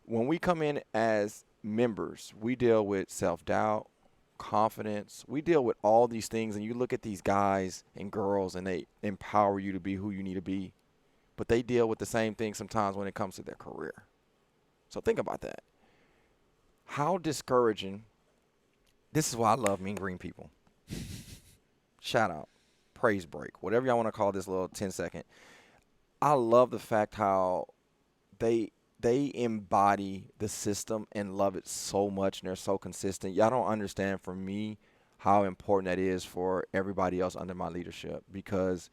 Speaker 2: When we come in as members, we deal with self-doubt, confidence. We deal with all these things, and you look at these guys and girls, and they empower you to be who you need to be. But they deal with the same thing sometimes when it comes to their career. So think about that. how discouraging. This is why I love Mean Green people. Shout out, praise break, whatever y'all want to call this little 10-second. I love the fact how they embody the system and love it so much, and they're so consistent. Y'all don't understand, for me, how important that is for everybody else under my leadership, because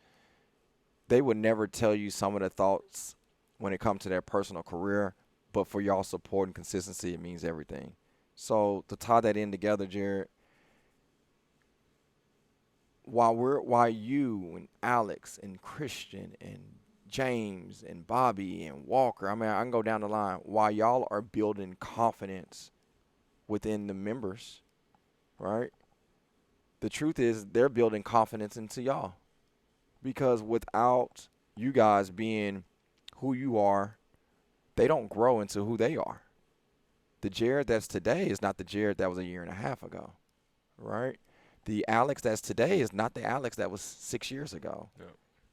Speaker 2: they would never tell you some of the thoughts when it comes to their personal career, but for y'all support and consistency, it means everything. So to tie that in together, Jared, while you and Alex and Christian and James and Bobby and Walker, I mean, I can go down the line, while y'all are building confidence within the members, right? The truth is they're building confidence into y'all, because without you guys being who you are, they don't grow into who they are. The Jared that's today is not the Jared that was a year and a half ago, right? The Alex that's today is not the Alex that was 6 years ago.
Speaker 3: Yeah.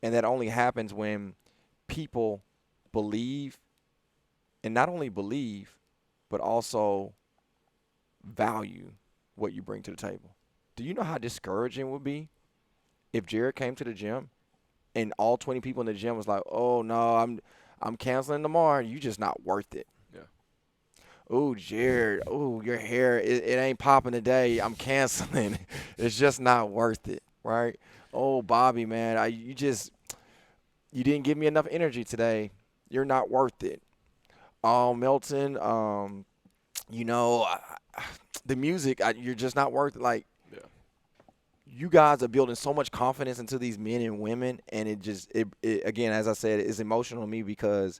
Speaker 2: And that only happens when people believe, and not only believe, but also value what you bring to the table. Do you know how discouraging it would be if Jared came to the gym and all 20 people in the gym was like, "Oh no, I'm canceling tomorrow. You just not worth it."
Speaker 3: Yeah.
Speaker 2: "Oh, Jared, oh, your hair, it ain't popping today. I'm canceling. It's just not worth it," right? "Oh, Bobby, man, you didn't give me enough energy today. You're not worth it." "Oh, Milton, the music, you're just not worth it." Like,
Speaker 3: Yeah.
Speaker 2: you guys are building so much confidence into these men and women, and it again, as I said, it's emotional to me, because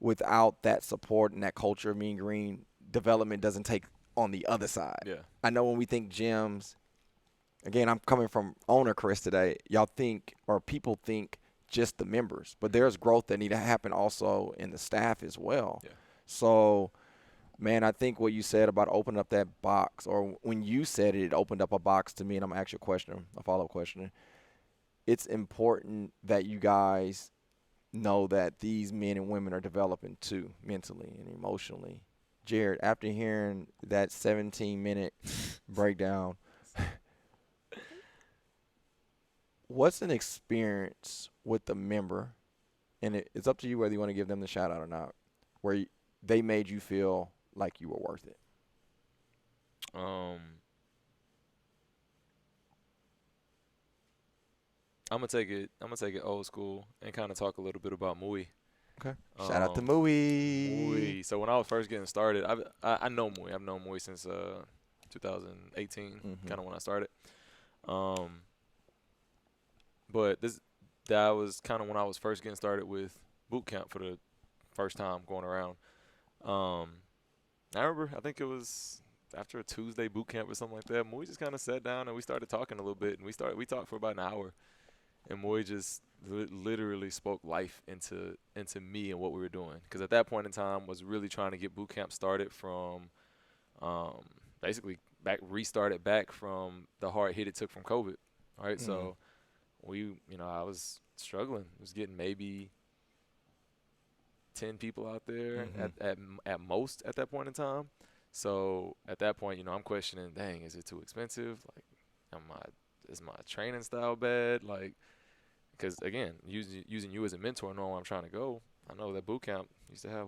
Speaker 2: without that support and that culture of Mean Green, development doesn't take on the other side.
Speaker 3: Yeah.
Speaker 2: I know when we think gyms, again, I'm coming from owner Chris today, y'all think, or people think, just the members, but there's growth that need to happen also in the staff as well.
Speaker 3: Yeah.
Speaker 2: So, man, I think what you said about opening up that box, or when you said it opened up a box to me, and I'm going to ask you a follow-up question. It's important that you guys know that these men and women are developing too, mentally and emotionally. Jared, after hearing that 17-minute breakdown, what's an experience with the member, and it's up to you whether you want to give them the shout out or not, where they made you feel like you were worth it?
Speaker 3: I'm gonna take it old school and kind of talk a little bit about Mui.
Speaker 2: Okay. Shout out to Mui.
Speaker 3: So when I was first getting started, I know Mui. I've known Mui since 2018, kind of when I started. But that was kind of when I was first getting started with Bootcamp for the first time going around. I remember, I think it was after a Tuesday boot camp or something like that, Mui just kind of sat down and we started talking a little bit, and we talked for about an hour, and Mui just literally spoke life into me and what we were doing, because at that point in time was really trying to get boot camp started from basically restarted back from the hard hit it took from COVID, right? So I was struggling. I was getting maybe 10 people out there at most at that point in time. So at that point, I'm questioning, dang, is it too expensive? Like, is my training style bad? Like, because again, using you as a mentor, knowing where I'm trying to go, I know that boot camp used to have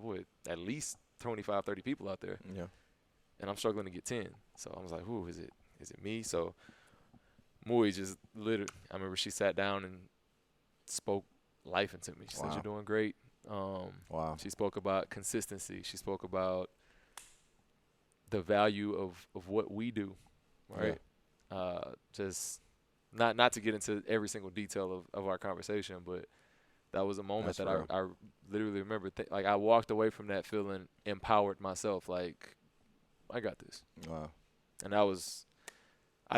Speaker 3: at least 25, 30 people out there.
Speaker 2: Yeah.
Speaker 3: And I'm struggling to get 10. So I was like, is it me? So Mui just literally, I remember she sat down and spoke life into me. She said, "You're doing great."
Speaker 2: Wow.
Speaker 3: She spoke about consistency. She spoke about the value of what we do, right? Yeah. Just not to get into every single detail of our conversation, but that was a moment I literally remember. Like, I walked away from that feeling empowered myself. Like, I got this.
Speaker 2: Wow.
Speaker 3: And I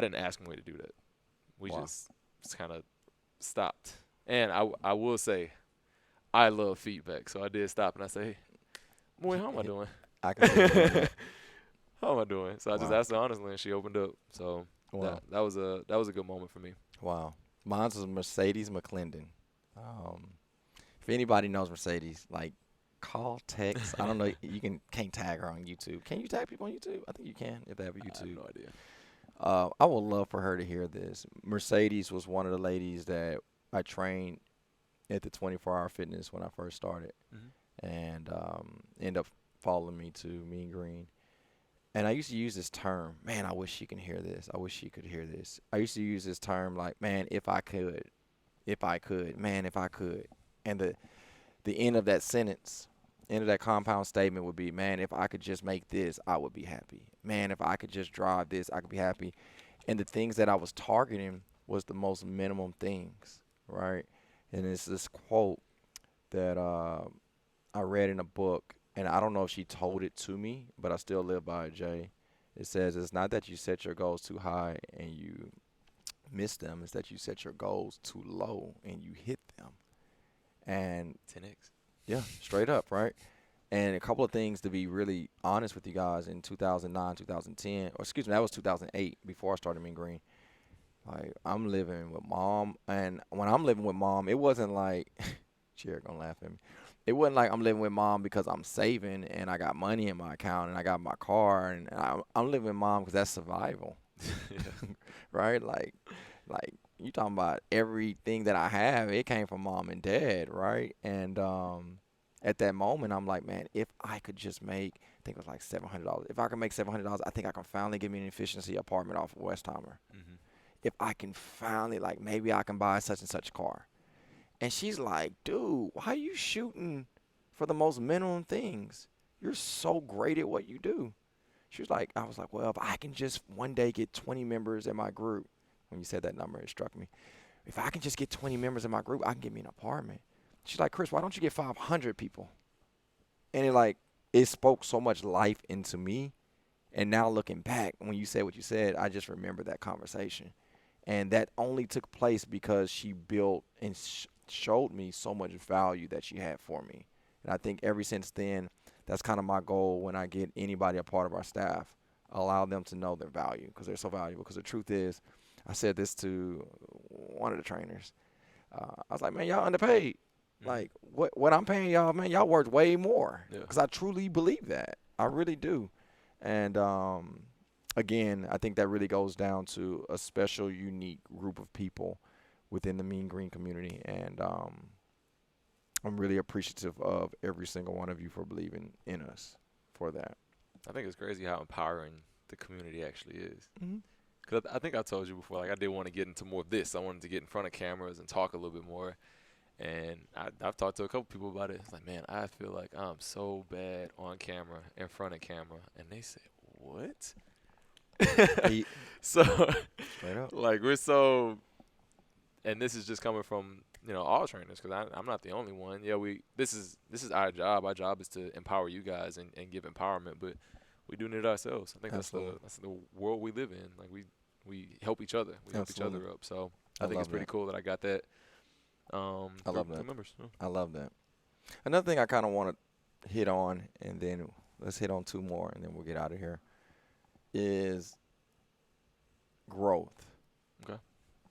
Speaker 3: didn't ask Mui to do that. We just kind of stopped. And I will say, I love feedback. So I did stop and I say, "Hey, Mui, how am I doing?"
Speaker 2: I can see that.
Speaker 3: How am I doing? So I just asked her honestly, and she opened up. So that was a good moment for me.
Speaker 2: Wow. Mine was Mercedes McClendon. If anybody knows Mercedes, like, call, text. I don't know. You can't tag her on YouTube. Can you tag people on YouTube? I think you can if they have a YouTube.
Speaker 3: I have no idea.
Speaker 2: I would love for her to hear this. Mercedes was one of the ladies that I trained at the 24-hour fitness when I first started, and ended up following me to Mean Green. And I used to use this term, man, I wish she can hear this. I wish she could hear this. I used to use this term like, man, if I could, man, if I could. And the end of that sentence, end of that compound statement would be, man, if I could just make this, I would be happy. Man, if I could just drive this, I could be happy. And the things that I was targeting was the most minimum things, right? And it's this quote that I read in a book, and I don't know if she told it to me, but I still live by it, Jay. It says, it's not that you set your goals too high and you miss them. It's that you set your goals too low and you hit them. And
Speaker 3: 10x.
Speaker 2: yeah, straight up, right? And a couple of things to be really honest with you guys in 2009, 2010, or excuse me, that was 2008 before I started Mean Green. Like, I'm living with mom, and when I'm living with mom, it wasn't like, Jared gonna laugh at me. It wasn't like I'm living with mom because I'm saving and I got money in my account and I got my car, and I'm living with mom because that's survival, right? Like you talking about everything that I have, it came from mom and dad, right? And at that moment, I'm like, man, if I could just make, I think it was like $700. If I could make $700, I think I can finally get me an efficiency apartment off of Westheimer. If I can finally, like, maybe I can buy such and such car. And she's like, dude, why are you shooting for the most minimum things? You're so great at what you do. She was like, I was like, well, if I can just one day get 20 members in my group, when you said that number, it struck me. If I can just get 20 members in my group, I can get me an apartment. She's like, Chris, why don't you get 500 people? And it spoke so much life into me. And now looking back, when you said what you said, I just remember that conversation. And that only took place because she built and showed me so much value that she had for me. And I think ever since then, that's kind of my goal when I get anybody a part of our staff, allow them to know their value because they're so valuable. Because the truth is, I said this to one of the trainers. I was like, man, y'all underpaid. Like, what I'm paying y'all, man, y'all worth way more. Because I truly believe that. I really do. And, again, I think that really goes down to a special, unique group of people within the Mean Green community. And I'm really appreciative of every single one of you for believing in us for that.
Speaker 3: I think it's crazy how empowering the community actually is. Because I think I told you before, like, I did want to get into more of this. I wanted to get in front of cameras and talk a little bit more. And I've talked to a couple people about it. It's like, man, I feel like I'm so bad on camera, in front of camera. And they say, what? So, like, we're so, and this is just coming from, all trainers, because I'm not the only one. Yeah, this is our job. Our job is to empower you guys and give empowerment, but we do it ourselves. I think that's the world we live in. Like, we help each other. We help each other up. So I think it's pretty cool that I got that.
Speaker 2: I love that.
Speaker 3: Members.
Speaker 2: I love that. Another thing I kind of want to hit on, and then let's hit on two more, and then we'll get out of here, is growth.
Speaker 3: Okay.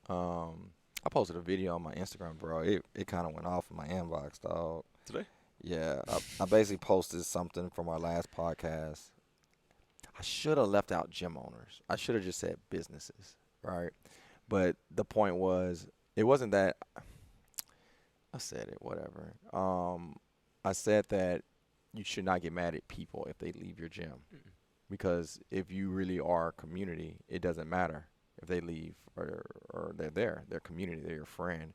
Speaker 2: I posted a video on my Instagram, bro. It kind of went off in my inbox, dog.
Speaker 3: Today?
Speaker 2: Yeah. I basically posted something from our last podcast. I should have left out gym owners. I should have just said businesses, right? But the point was, it wasn't that – I said it, whatever. I said that you should not get mad at people if they leave your gym. Because if you really are a community, it doesn't matter if they leave or they're there. They're community. They're your friend.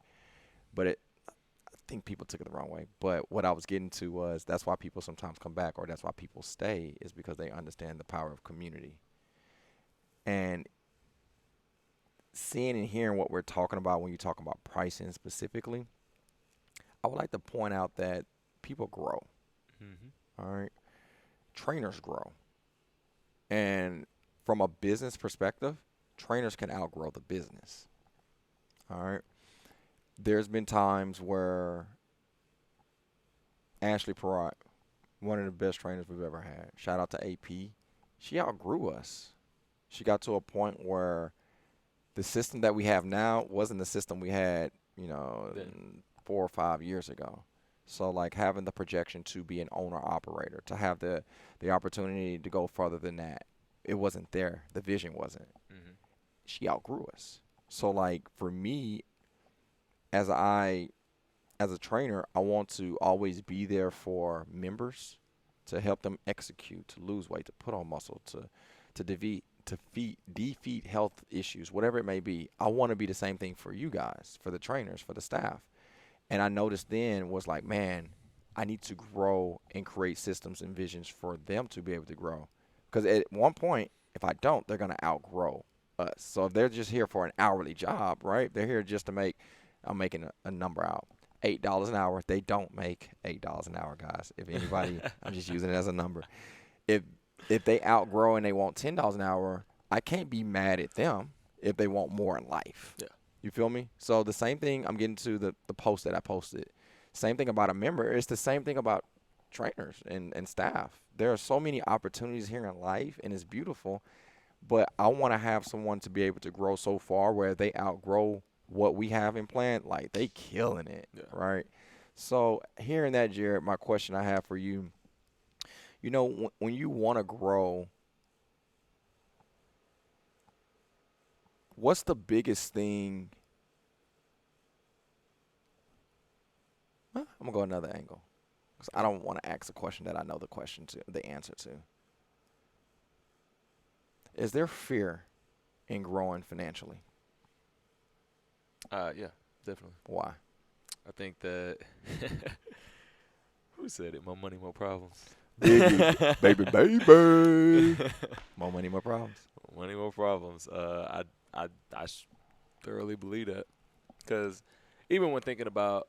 Speaker 2: But I think people took it the wrong way. But what I was getting to was that's why people sometimes come back, or that's why people stay, is because they understand the power of community. And seeing and hearing what we're talking about when you talk about pricing specifically, I would like to point out that people grow. All right? Trainers grow. And from a business perspective, trainers can outgrow the business. All right? There's been times where Ashley Perrott, one of the best trainers we've ever had, shout out to AP, she outgrew us. She got to a point where the system that we have now wasn't the system we had, 4 or 5 years ago. So like having the projection to be an owner operator, to have the opportunity to go further than that. It wasn't there. The vision wasn't.
Speaker 3: Mm-hmm.
Speaker 2: She outgrew us. So like for me, as a trainer, I want to always be there for members, to help them execute, to lose weight, to put on muscle, to defeat health issues, whatever it may be. I want to be the same thing for you guys, for the trainers, for the staff. And I noticed then was like, man, I need to grow and create systems and visions for them to be able to grow. Because at one point, if I don't, they're going to outgrow us. So if they're just here for an hourly job, right? They're here just to make, I'm making a number out, $8 an hour. They don't make $8 an hour, guys. If anybody, I'm just using it as a number. If they outgrow and they want $10 an hour, I can't be mad at them if they want more in life.
Speaker 3: Yeah.
Speaker 2: You feel me? So the same thing, I'm getting to the post that I posted. Same thing about a member. It's the same thing about trainers and staff. There are so many opportunities here in life, and it's beautiful. But I want to have someone to be able to grow so far where they outgrow what we have in plan. Like, they killing it, right? So hearing that, Jared, my question I have for you, you know, when you want to grow, what's the biggest thing? I'm going to go another angle because I don't want to ask a question that I know the answer to. Is there fear in growing financially?
Speaker 3: Yeah, definitely.
Speaker 2: Why?
Speaker 3: I think that who said it? More money, more problems.
Speaker 2: Baby. More money, more problems.
Speaker 3: Money, more problems. I thoroughly believe that, because even when thinking about,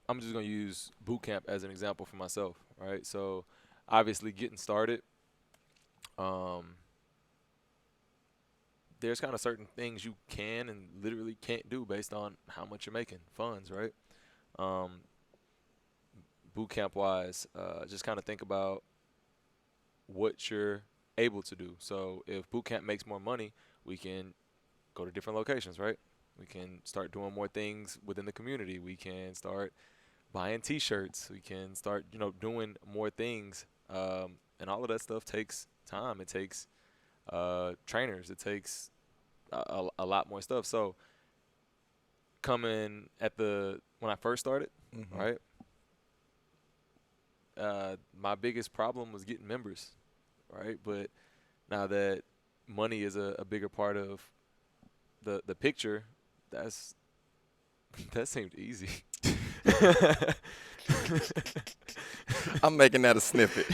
Speaker 3: I'm just gonna use Bootcamp as an example for myself, right? So obviously getting started, there's kind of certain things you can and literally can't do based on how much you're making, funds, right? Bootcamp wise, just kind of think about what you're able to do. So if Bootcamp makes more money, we can go to different locations, right? We can start doing more things within the community. We can start buying T-shirts. We can start, doing more things. And all of that stuff takes time. It takes trainers. It takes a lot more stuff. So coming when I first started, right? My biggest problem was getting members, right? But now that money is a bigger part of the picture, that seemed easy.
Speaker 2: I'm making that a snippet.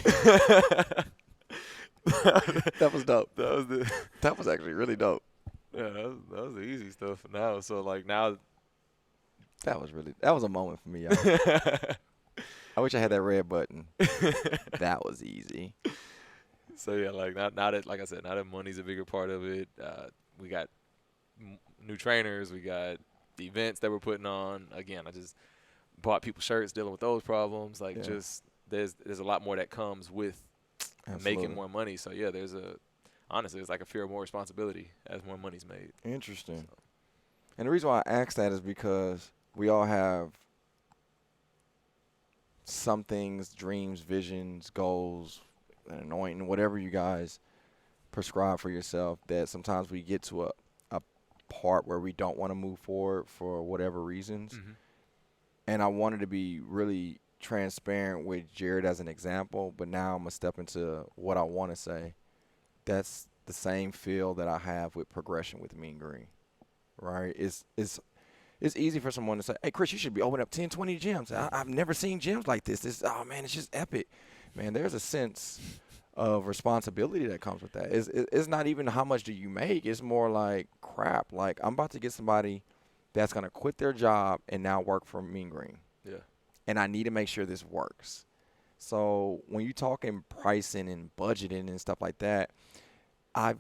Speaker 2: That was dope. That was actually really dope.
Speaker 3: Yeah, that was the easy stuff now. So like now,
Speaker 2: that was a moment for me, y'all. I wish I had that red button. That was easy.
Speaker 3: So yeah, like now that, like I said, now that money's a bigger part of it, we got new trainers, we got the events that we're putting on. Again, I just bought people shirts, dealing with those problems. Like, just there's a lot more that comes with making more money. So yeah, honestly, it's like a fear of more responsibility as more money's made.
Speaker 2: Interesting. So. And the reason why I ask that is because we all have some things, dreams, visions, goals, an anointing, whatever you guys prescribe for yourself, that sometimes we get to a part where we don't want to move forward for whatever reasons. Mm-hmm. And I wanted to be really transparent with Jared as an example, but now I'm going to step into what I want to say. That's the same feel that I have with progression with Mean Green, right? It's easy for someone to say, hey, Chris, you should be opening up 10, 20 gyms. I've never seen gyms like this. Oh, man, it's just epic. Man, there's a sense of responsibility that comes with that. It's not even how much do you make. It's more like, crap, like I'm about to get somebody that's going to quit their job and now work for Mean Green.
Speaker 3: Yeah.
Speaker 2: And I need to make sure this works. So when you talking pricing and budgeting and stuff like that, I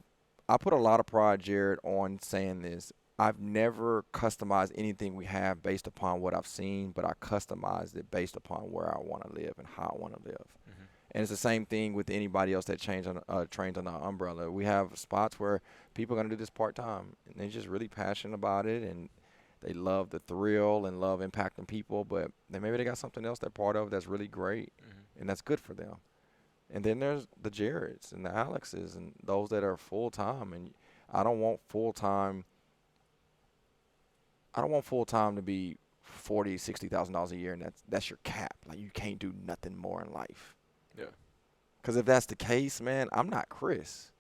Speaker 2: put a lot of pride, Jared, on saying this. I've never customized anything we have based upon what I've seen, but I customized it based upon where I want to live and how I want to live. Mm-hmm. And it's the same thing with anybody else that trains under our umbrella. We have spots where people are going to do this part-time, and they're just really passionate about it, and they love the thrill and love impacting people, but maybe they got something else they're part of that's really great, and that's good for them. And then there's the Jareds and the Alexes and those that are full-time. And I don't want full-time to be $40,000-$60,000 a year, and that's your cap. Like, you can't do nothing more in life.
Speaker 3: Yeah.
Speaker 2: Because if that's the case, man, I'm not Chris.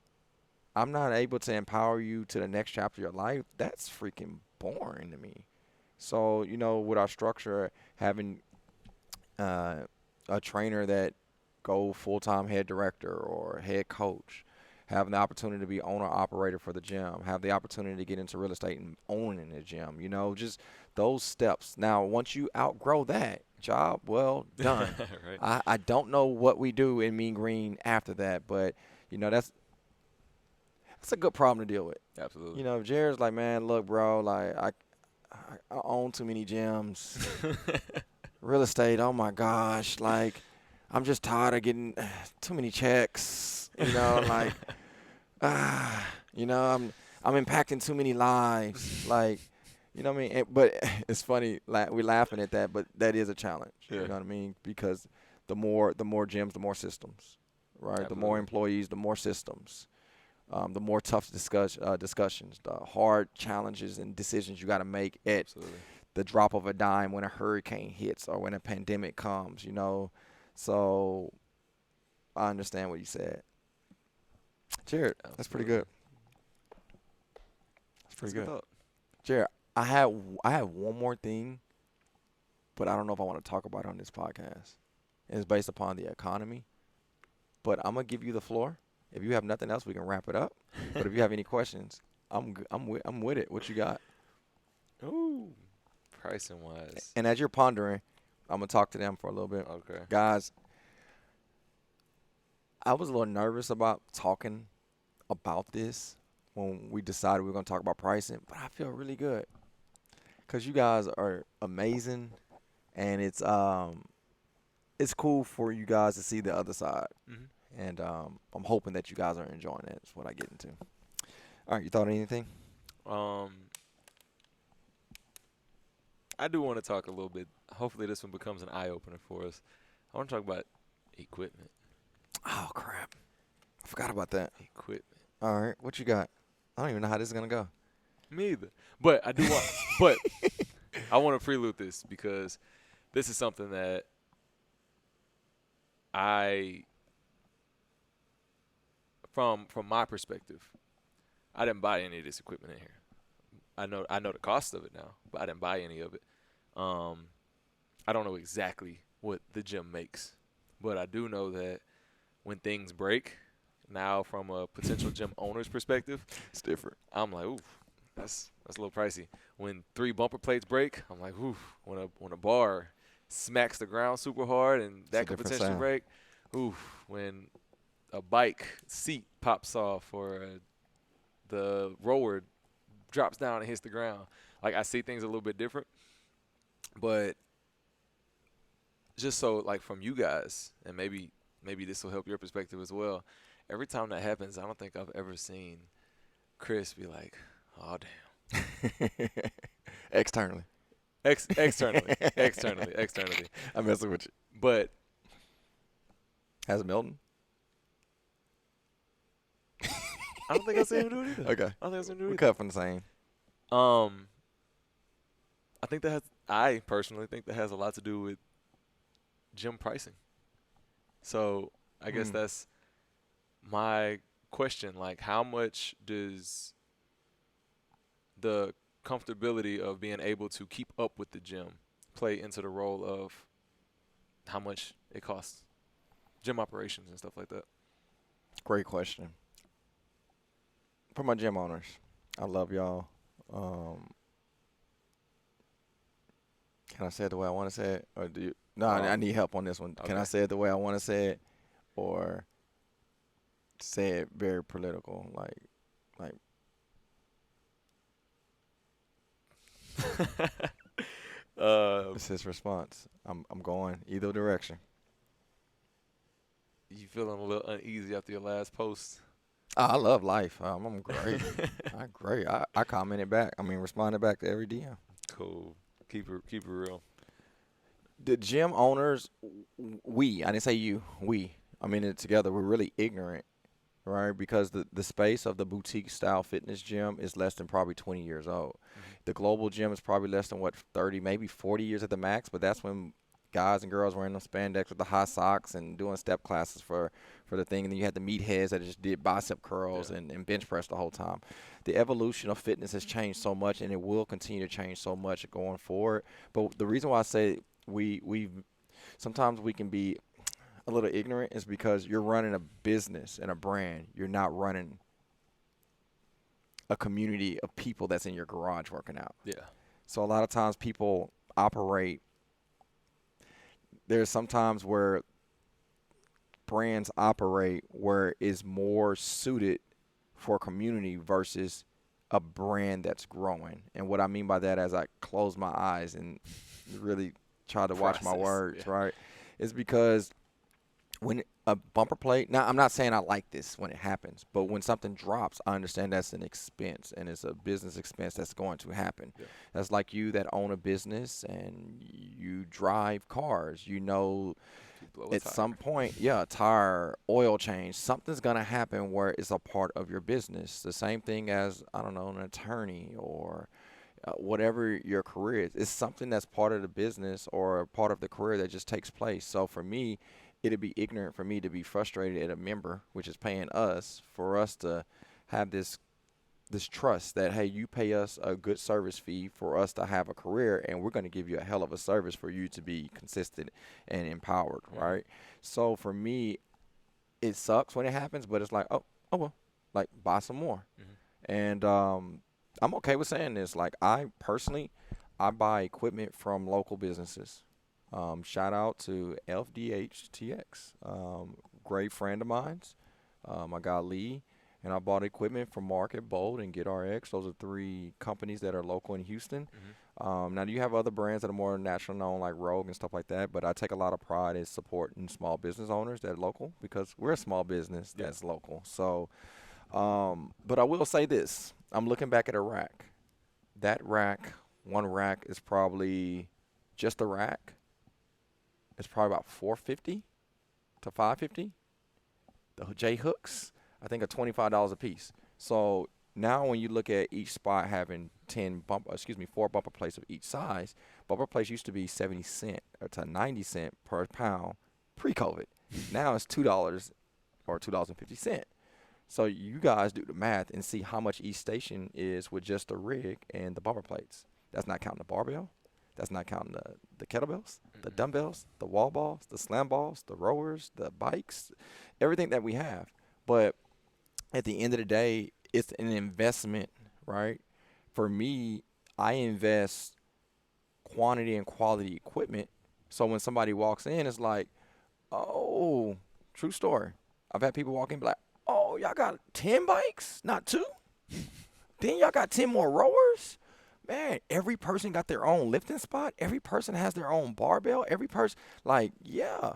Speaker 2: I'm not able to empower you to the next chapter of your life. That's freaking boring to me. So, with our structure, having a trainer that go full-time head director or head coach, having the opportunity to be owner-operator for the gym, have the opportunity to get into real estate and owning the gym, just those steps. Now, once you outgrow that, job well done.
Speaker 3: Right.
Speaker 2: I don't know what we do in Mean Green after that, but, that's a good problem to deal with.
Speaker 3: Absolutely.
Speaker 2: If Jared's like, man, look, bro, like, I own too many gyms. Real estate, oh, my gosh, like, I'm just tired of getting too many checks, like, I'm impacting too many lives, like, what I mean? But it's funny, like, we're laughing at that, but that is a challenge,
Speaker 3: Yeah.
Speaker 2: you know what I mean? Because the more gyms, the more systems, right?
Speaker 3: Absolutely.
Speaker 2: The more employees, the more systems, the more tough discussions, the hard challenges and decisions you got to make at
Speaker 3: Absolutely.
Speaker 2: the drop of a dime when a hurricane hits or when a pandemic comes, So I understand what you said. Jared, that's pretty good. That's pretty good. Jared, I have one more thing, but I don't know if I want to talk about it on this podcast. It's based upon the economy, but I'm going to give you the floor. If you have nothing else, we can wrap it up. But if you have any questions, I'm with it. What you got?
Speaker 3: Ooh, pricing wise.
Speaker 2: And as you're pondering, I'm going to talk to them for a little bit.
Speaker 3: Okay.
Speaker 2: Guys, I was a little nervous about talking about this when we decided we were going to talk about pricing, but I feel really good because you guys are amazing, and it's cool for you guys to see the other side.
Speaker 3: Mm-hmm.
Speaker 2: And I'm hoping that you guys are enjoying it. That's what I get into. All right, you thought of anything?
Speaker 3: I do want to talk a little bit. Hopefully this one becomes an eye-opener for us. I want to talk about equipment.
Speaker 2: Oh, crap. I forgot about that.
Speaker 3: Equipment.
Speaker 2: All right, what you got? I don't even know how this is going to go.
Speaker 3: Me either. But I do want but I want to prelude this because this is something that from my perspective, I didn't buy any of this equipment in here. I know the cost of it now, but I didn't buy any of it. I don't know exactly what the gym makes, but I do know that when things break, now from a potential gym owner's perspective,
Speaker 2: It's different.
Speaker 3: I'm like, ooh, that's a little pricey. When 3 bumper plates break, I'm like, ooh. When a bar smacks the ground super hard and that could
Speaker 2: different
Speaker 3: potentially
Speaker 2: sound.
Speaker 3: break, ooh. When a bike seat pops off or the roller drops down and hits the ground, like I see things a little bit different. But just so like from you guys, and maybe this will help your perspective as well. Every time that happens, I don't think I've ever seen Chris be like, "Oh damn."
Speaker 2: Externally.
Speaker 3: Externally.
Speaker 2: I'm messing with you.
Speaker 3: But
Speaker 2: Has Milton?
Speaker 3: I don't think I've seen him do it either.
Speaker 2: Okay.
Speaker 3: I don't think I've seen him do it
Speaker 2: We
Speaker 3: either.
Speaker 2: cut from the same.
Speaker 3: I personally think that has a lot to do with gym pricing. So I guess that's my question. Like, how much does the comfortability of being able to keep up with the gym play into the role of how much it costs gym operations and stuff like that?
Speaker 2: Great question. For my gym owners, I love y'all. Can I say it the way I want to say it? Or do you? No, I need help on this one. Can I
Speaker 3: Okay.
Speaker 2: say it the way I want to say it? Or say it very political? Like it's his response. I'm going either direction.
Speaker 3: You feeling a little uneasy after your last post?
Speaker 2: Oh, I love life. I'm great. I'm great. I commented back. Responded back to every DM.
Speaker 3: cool. Keep it real.
Speaker 2: The gym owners, I didn't say you, I'm in it together. We're really ignorant, right? Because the space of the boutique style fitness gym is less than probably 20 years old. The global gym is probably less than 30, maybe 40 years at the max, but that's when guys and girls wearing them spandex with the high socks and doing step classes for the thing. And then you had the meatheads that just did bicep curls and bench press the whole time. The evolution of fitness has changed so much, and it will continue to change so much going forward. But the reason why I say we sometimes we can be a little ignorant is because you're running a business and a brand. You're not running a community of people that's in your garage working out.
Speaker 3: Yeah.
Speaker 2: So a lot of times people operate. There's sometimes where brands operate where it's more suited for a community versus a brand that's growing. And what I mean by that, as I close my eyes and really try to watch my words, right, is because when a bumper plate, now I'm not saying I like this when it happens, but when something drops, I understand that's an expense and it's a business expense that's going to happen. Yeah. That's like you that own a business and you drive cars, at some point, tire, oil change, something's going to happen where it's a part of your business. The same thing as, I don't know, an attorney or whatever your career is. It's something that's part of the business or part of the career that just takes place. So for me, it'd be ignorant for me to be frustrated at a member, which is paying us, for us to have this trust that, hey, you pay us a good service fee for us to have a career, and we're going to give you a hell of a service for you to be consistent and empowered, right? So for me, it sucks when it happens, but it's like, oh well, like buy some more. And I'm okay with saying this. Like I buy equipment from local businesses. Shout out to FDHTX, great friend of mine's. I got Lee, and I bought equipment from Market, Bold, and GetRx. Those are 3 companies that are local in Houston. Now, you have other brands that are more national known, like Rogue and stuff like that, but I take a lot of pride in supporting small business owners that are local because we're a small business that's local. So, but I will say this. I'm looking back at a rack. That rack, one rack is probably just a rack. It's probably about $450 to $550. The J hooks, I think, are $25 a piece. So now when you look at each spot having 4 bumper plates of each size, bumper plates used to be 70 cents to 90 cents per pound pre-COVID. Now it's $2 or $2.50. So you guys do the math and see how much each station is with just the rig and the bumper plates. That's not counting the barbell. That's not counting the kettlebells, the dumbbells, the wall balls, the slam balls, the rowers, the bikes, everything that we have. But at the end of the day, it's an investment, right? For me, I invest quantity and quality equipment. So when somebody walks in, it's like, oh, true story. I've had people walk in and be like, oh, y'all got 10 bikes, not 2? Then y'all got 10 more rowers? Man, every person got their own lifting spot. Every person has their own barbell. Every person, like, yeah.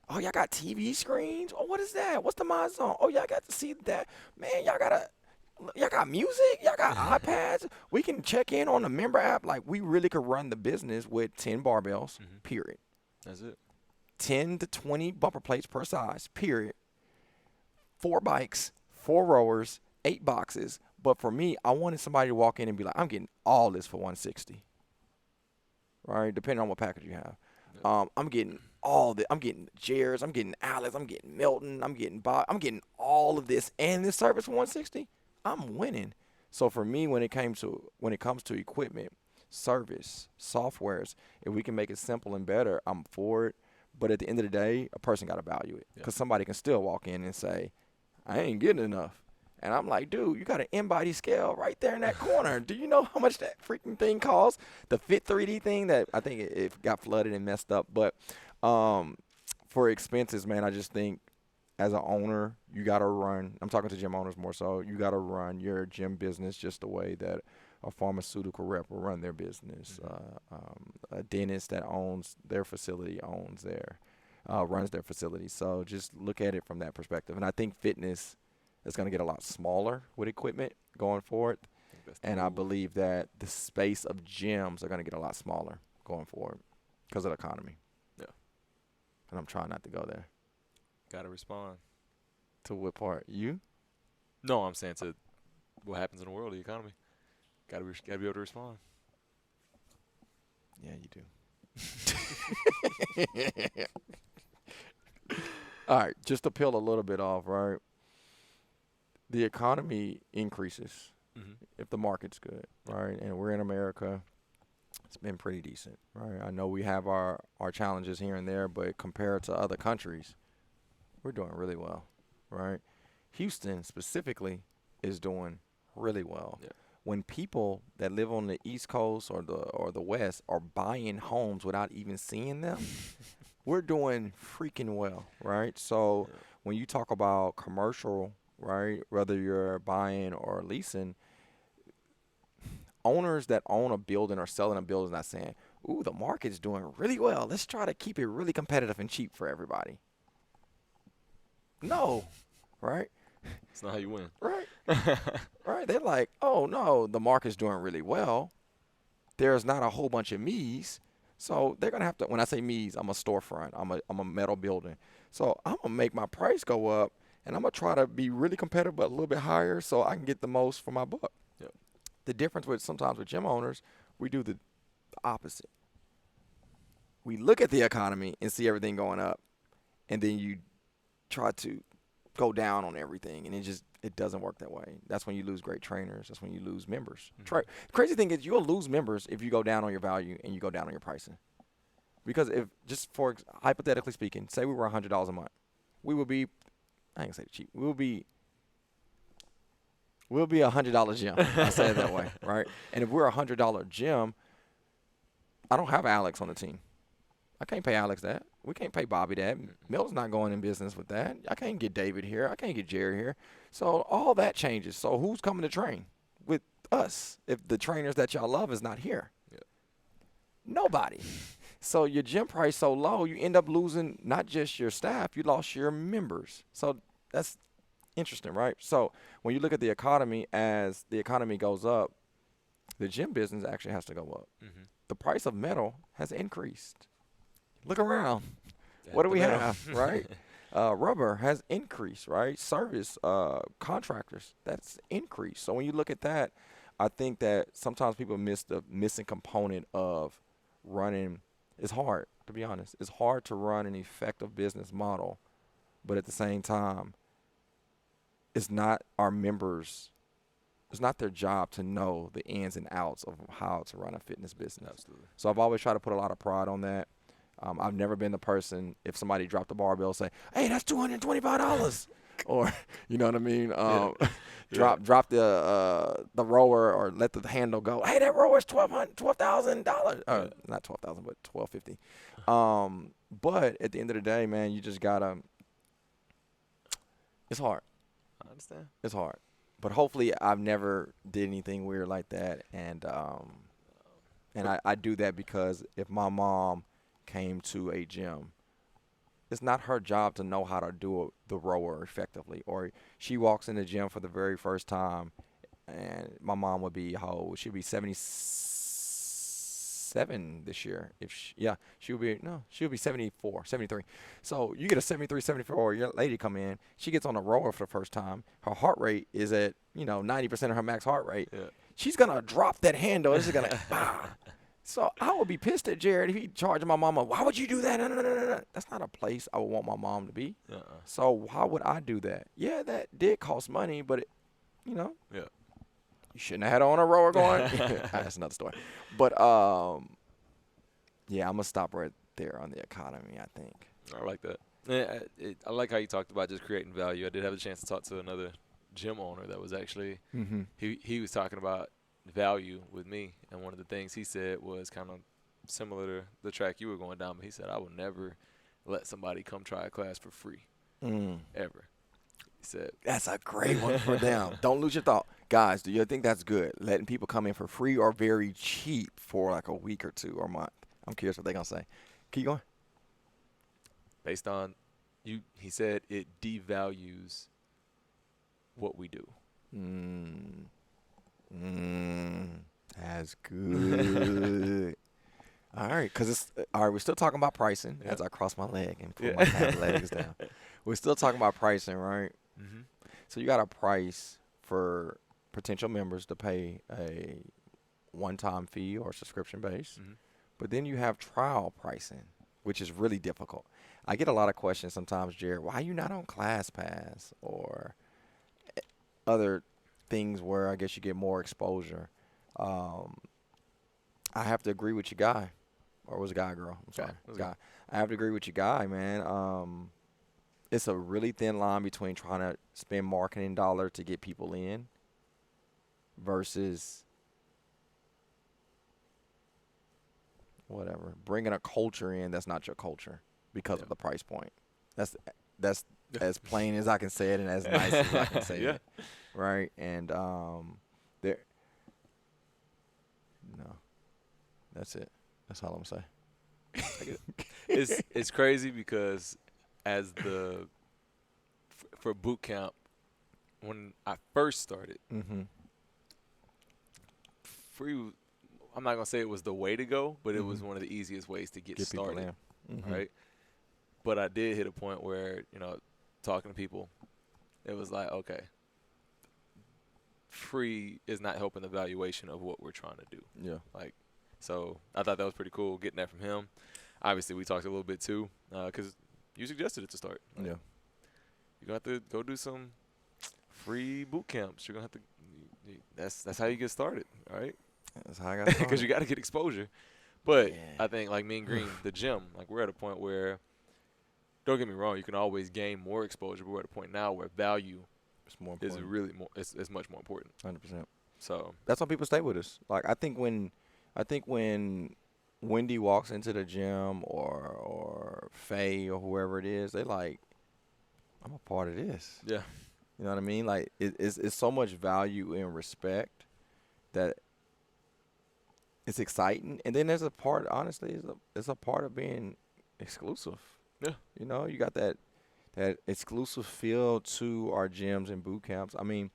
Speaker 2: Oh, y'all got TV screens? Oh, what is that? What's the mod zone? Oh, y'all got to see that. Man, y'all got music? Y'all got iPads? We can check in on the member app. Like, we really could run the business with 10 barbells, period.
Speaker 3: That's it.
Speaker 2: 10 to 20 bumper plates per size, period. 4 bikes, 4 rowers, 8 boxes. But for me, I wanted somebody to walk in and be like, I'm getting all this for $160. Right? Depending on what package you have. I'm getting all this. I'm getting Jair's, I'm getting Alex, I'm getting Milton, I'm getting Bob. I'm getting all of this and this service for $160. I'm winning. So for me, when it comes to equipment, service, softwares, if we can make it simple and better, I'm for it. But at the end of the day, a person got to value it. Because somebody can still walk in and say, I ain't getting enough. And I'm like, dude, you got an in-body scale right there in that corner. Do you know how much that freaking thing costs? The Fit 3D thing that I think it got flooded and messed up. But for expenses, man, I just think as an owner, you got to run. I'm talking to gym owners more so. You got to run your gym business just the way that a pharmaceutical rep will run their business. A dentist that owns their facility runs their facility. So just look at it from that perspective. And I think fitness is going to get a lot smaller with equipment going forward.
Speaker 3: That's the
Speaker 2: And I
Speaker 3: move.
Speaker 2: believe that the space of gyms are going to get a lot smaller going forward because of the economy.
Speaker 3: Yeah.
Speaker 2: And I'm trying not to go there.
Speaker 3: Gotta respond.
Speaker 2: To what part? You?
Speaker 3: No, I'm saying to what happens in the world, the economy. Gotta be able to respond.
Speaker 2: Yeah, you do. All right, just to peel a little bit off, right? The economy increases
Speaker 3: Mm-hmm.
Speaker 2: if the market's good, right? And we're in America. It's been pretty decent, right? I know we have our challenges here and there, but compared to other countries, we're doing really well, right? Houston specifically is doing really well.
Speaker 3: Yeah.
Speaker 2: When people that live on the East Coast or the West are buying homes without even seeing them, we're doing freaking well, right? So when you talk about commercial, right, whether you're buying or leasing, owners that own a building or selling a building not saying, ooh, the market's doing really well. Let's try to keep it really competitive and cheap for everybody. No, right?
Speaker 3: It's not how you win.
Speaker 2: Right. Right. They're like, oh, no, the market's doing really well. There's not a whole bunch of me's. So they're going to have to, when I say me's, I'm a storefront. I'm a metal building. So I'm going to make my price go up, and I'm going to try to be really competitive but a little bit higher so I can get the most for my buck.
Speaker 3: Yep.
Speaker 2: The difference with sometimes with gym owners, we do the opposite. We look at the economy and see everything going up, and then you try to go down on everything, and it doesn't work that way. That's when you lose great trainers. That's when you lose members.
Speaker 3: Mm-hmm.
Speaker 2: Crazy thing is you'll lose members if you go down on your value and you go down on your pricing. Because if, just for hypothetically speaking, say we were $100 a month, we would be, I ain't gonna say cheap, we'll be a $100 gym. I say it that way, right? And if we're a $100 gym, I don't have Alex on the team. I can't pay Alex that. We can't pay Bobby that. Milton's not going in business with that. I can't get David here. I can't get Jerry here. So all that changes. So who's coming to train with us if the trainers that y'all love is not here?
Speaker 3: Yep.
Speaker 2: Nobody. So your gym price so low, you end up losing not just your staff, you lost your members. So that's interesting, right? So when you look at the economy, as the economy goes up, the gym business actually has to go up.
Speaker 3: Mm-hmm.
Speaker 2: The price of metal has increased. Look around. What do we have, right? Rubber has increased, right? Service, contractors, that's increased. So when you look at that, I think that sometimes people miss the missing component of running. It's hard, to be honest. It's hard to run an effective business model, but at the same time, it's not our members. It's not their job to know the ins and outs of how to run a fitness business.
Speaker 3: Absolutely.
Speaker 2: So I've always tried to put a lot of pride on that. I've never been the person, if somebody dropped the barbell, say, hey, that's $225. Or, you know what I mean? Drop the rower or let the handle go. Hey, that rower is $12,000. Not $12,000, but $1,250. But at the end of the day, man, you just got to – it's hard.
Speaker 3: I understand.
Speaker 2: It's hard. But hopefully I've never did anything weird like that. And I do that because if my mom came to a gym, it's not her job to know how to do the rower effectively. Or she walks in the gym for the very first time, and my mom would be, how old? She'd be 77 this year. She would be 74, 73. So you get a 73, 74-year lady come in, she gets on a rower for the first time. Her heart rate is at, 90% of her max heart rate.
Speaker 3: Yeah.
Speaker 2: She's going to drop that handle. It's going to So I would be pissed at Jared if he charged my mama, why would you do that? No. That's not a place I would want my mom to be. So why would I do that? Yeah, that did cost money, but,
Speaker 3: Yeah.
Speaker 2: you shouldn't have had on a rower going. That's another story. But, I'm going to stop right there on the economy, I think.
Speaker 3: I like that. I like how you talked about just creating value. I did have a chance to talk to another gym owner that was actually he was talking about value with me, and one of the things he said was kind of similar to the track you were going down, but he said, I will never let somebody come try a class for free ever. He said
Speaker 2: that's a great one for them. Don't lose your thought. Guys, do you think that's good, letting people come in for free or very cheap for like a week or two or a month? I'm curious what they're going to say. Keep going.
Speaker 3: Based on he said it devalues what we do.
Speaker 2: That's good. All right, because it's all right. We're still talking about pricing
Speaker 3: Yeah.
Speaker 2: as I cross my leg and put
Speaker 3: Yeah.
Speaker 2: my calf legs down. We're still talking about pricing, right?
Speaker 3: Mm-hmm.
Speaker 2: So you got a price for potential members to pay a one-time fee or subscription base,
Speaker 3: Mm-hmm.
Speaker 2: but then you have trial pricing, which is really difficult. I get a lot of questions sometimes, Jared. Why are you not on ClassPass or other things where I guess you get more exposure? I have to agree with your guy. Or was it guy, girl? I'm sorry.
Speaker 3: It was
Speaker 2: Guy. I have to agree with your guy, man. It's a really thin line between trying to spend marketing dollar to get people in versus whatever, bringing a culture in that's not your culture because of the price point. That's as plain as I can say it and as nice as I can say it, right? And there, no, that's it. That's all I'm gonna say.
Speaker 3: It's crazy because as for boot camp, when I first started,
Speaker 2: Mm-hmm.
Speaker 3: free. I'm not gonna say it was the way to go, but it was one of the easiest ways to get started.
Speaker 2: People in. Mm-hmm.
Speaker 3: Right? But I did hit a point where, talking to people, it was like, okay, free is not helping the valuation of what we're trying to do.
Speaker 2: Yeah.
Speaker 3: So I thought that was pretty cool getting that from him. Obviously, we talked a little bit too, because you suggested it to start.
Speaker 2: Yeah.
Speaker 3: You're going to have to go do some free boot camps. You're going to have to – that's how you get started, all right?
Speaker 2: That's how I got started.
Speaker 3: Because you got to get exposure. But
Speaker 2: Yeah.
Speaker 3: I think, like me and Green, the gym, we're at a point where, don't get me wrong, you can always gain more exposure, but we're at a point now where value
Speaker 2: It's more important.
Speaker 3: is really more. It's much more important.
Speaker 2: 100%.
Speaker 3: So
Speaker 2: That's why people stay with us. Like I think when Wendy walks into the gym or Faye or whoever it is, they like, I'm a part of this.
Speaker 3: yeah,
Speaker 2: You know what I mean? Like it's so much value and respect that it's exciting. And then there's a part, honestly, it's a part of being exclusive.
Speaker 3: Yeah.
Speaker 2: You know, you got that exclusive feel to our gyms and boot camps. I mean,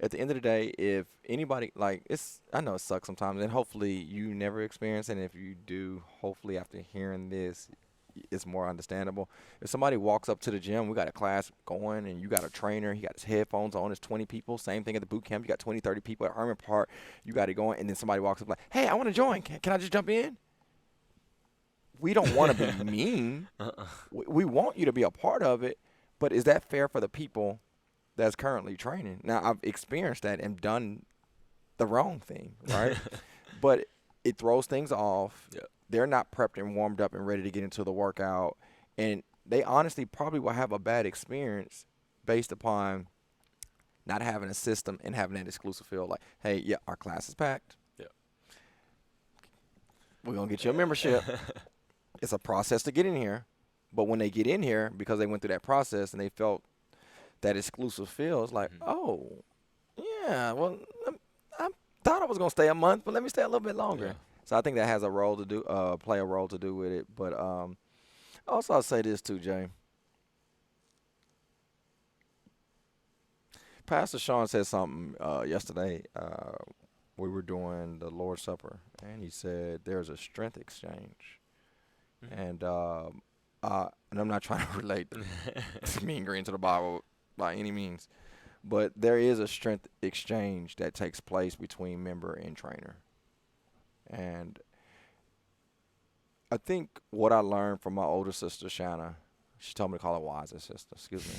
Speaker 2: at the end of the day, if anybody I know it sucks sometimes, and hopefully you never experience it. And if you do, hopefully after hearing this, it's more understandable. If somebody walks up to the gym, we got a class going, and you got a trainer, he got his headphones on, there's 20 people. Same thing at the boot camp, you got 20, 30 people at Herman Park, you got it going, and then somebody walks up like, hey, I want to join. Can I just jump in? We don't want to be mean. We want you to be a part of it, but is that fair for the people that's currently training? Now, I've experienced that and done the wrong thing, right? But it throws things off.
Speaker 3: Yep.
Speaker 2: They're not prepped and warmed up and ready to get into the workout. And they honestly probably will have a bad experience based upon not having a system and having that exclusive feel like, hey, yeah, our class is packed.
Speaker 3: Yep.
Speaker 2: We're going to get you a membership. It's a process to get in here. But when they get in here, because they went through that process and they felt that exclusive feel, it's like, oh, yeah, well, I thought I was going to stay a month, but let me stay a little bit longer.
Speaker 3: Yeah.
Speaker 2: So I think that has a role to do, play a role to do with it. But also I'll say this too, Jay. Pastor Sean said something yesterday. We were doing the Lord's Supper, and he said there's a strength exchange. And I'm not trying to relate Mean Green to the Bible by any means, but there is a strength exchange that takes place between member and trainer. And I think what I learned from my older sister, Shanna, she told me to call her wiser sister,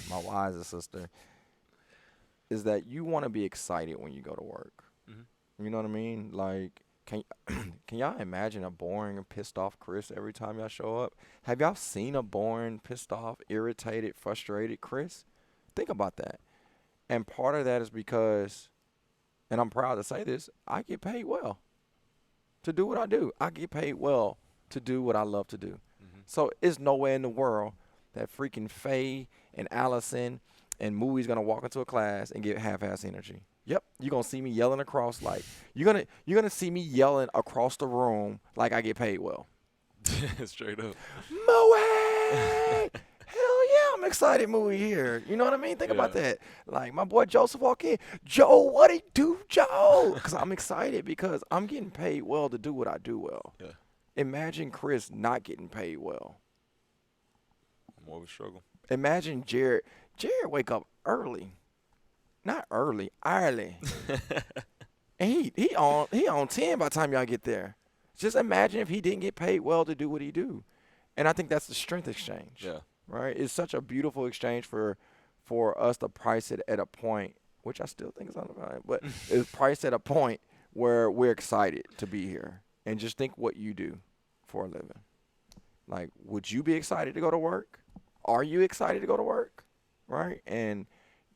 Speaker 2: my wiser sister, is that you want to be excited when you go to work. Mm-hmm. You know what I mean? Like, can y'all imagine a boring and pissed off Chris every time y'all show up? Have y'all seen a boring, pissed off, irritated, frustrated Chris? Think about that. And part of that is because, and I'm proud to say this, I get paid well to do what I do. I get paid well to do what I love to do. Mm-hmm. So it's nowhere in the world that freaking Faye and Allison and Mooey's going to walk into a class and get half-ass energy. Yep, you're going to see me yelling across like you're gonna see me yelling across the room like I get paid well.
Speaker 3: Straight up.
Speaker 2: Moe! Hell yeah, I'm excited movie here. You know what I mean? Think about that. Like, my boy Joseph walk in. Joe, what he do, Joe? Because I'm excited because I'm getting paid well to do what I do well.
Speaker 3: Yeah.
Speaker 2: Imagine Chris not getting paid well.
Speaker 3: More of a struggle.
Speaker 2: Imagine Jared. Jared wake up early. Not early, early. And he on 10 by the time y'all get there. Just imagine if he didn't get paid well to do what he do. And I think that's the strength exchange.
Speaker 3: Yeah.
Speaker 2: Right? It's such a beautiful exchange for us to price it at a point, which I still think is undervalued, but it's priced at a point where we're excited to be here. And just think what you do for a living. Like, would you be excited to go to work? Are you excited to go to work? Right? And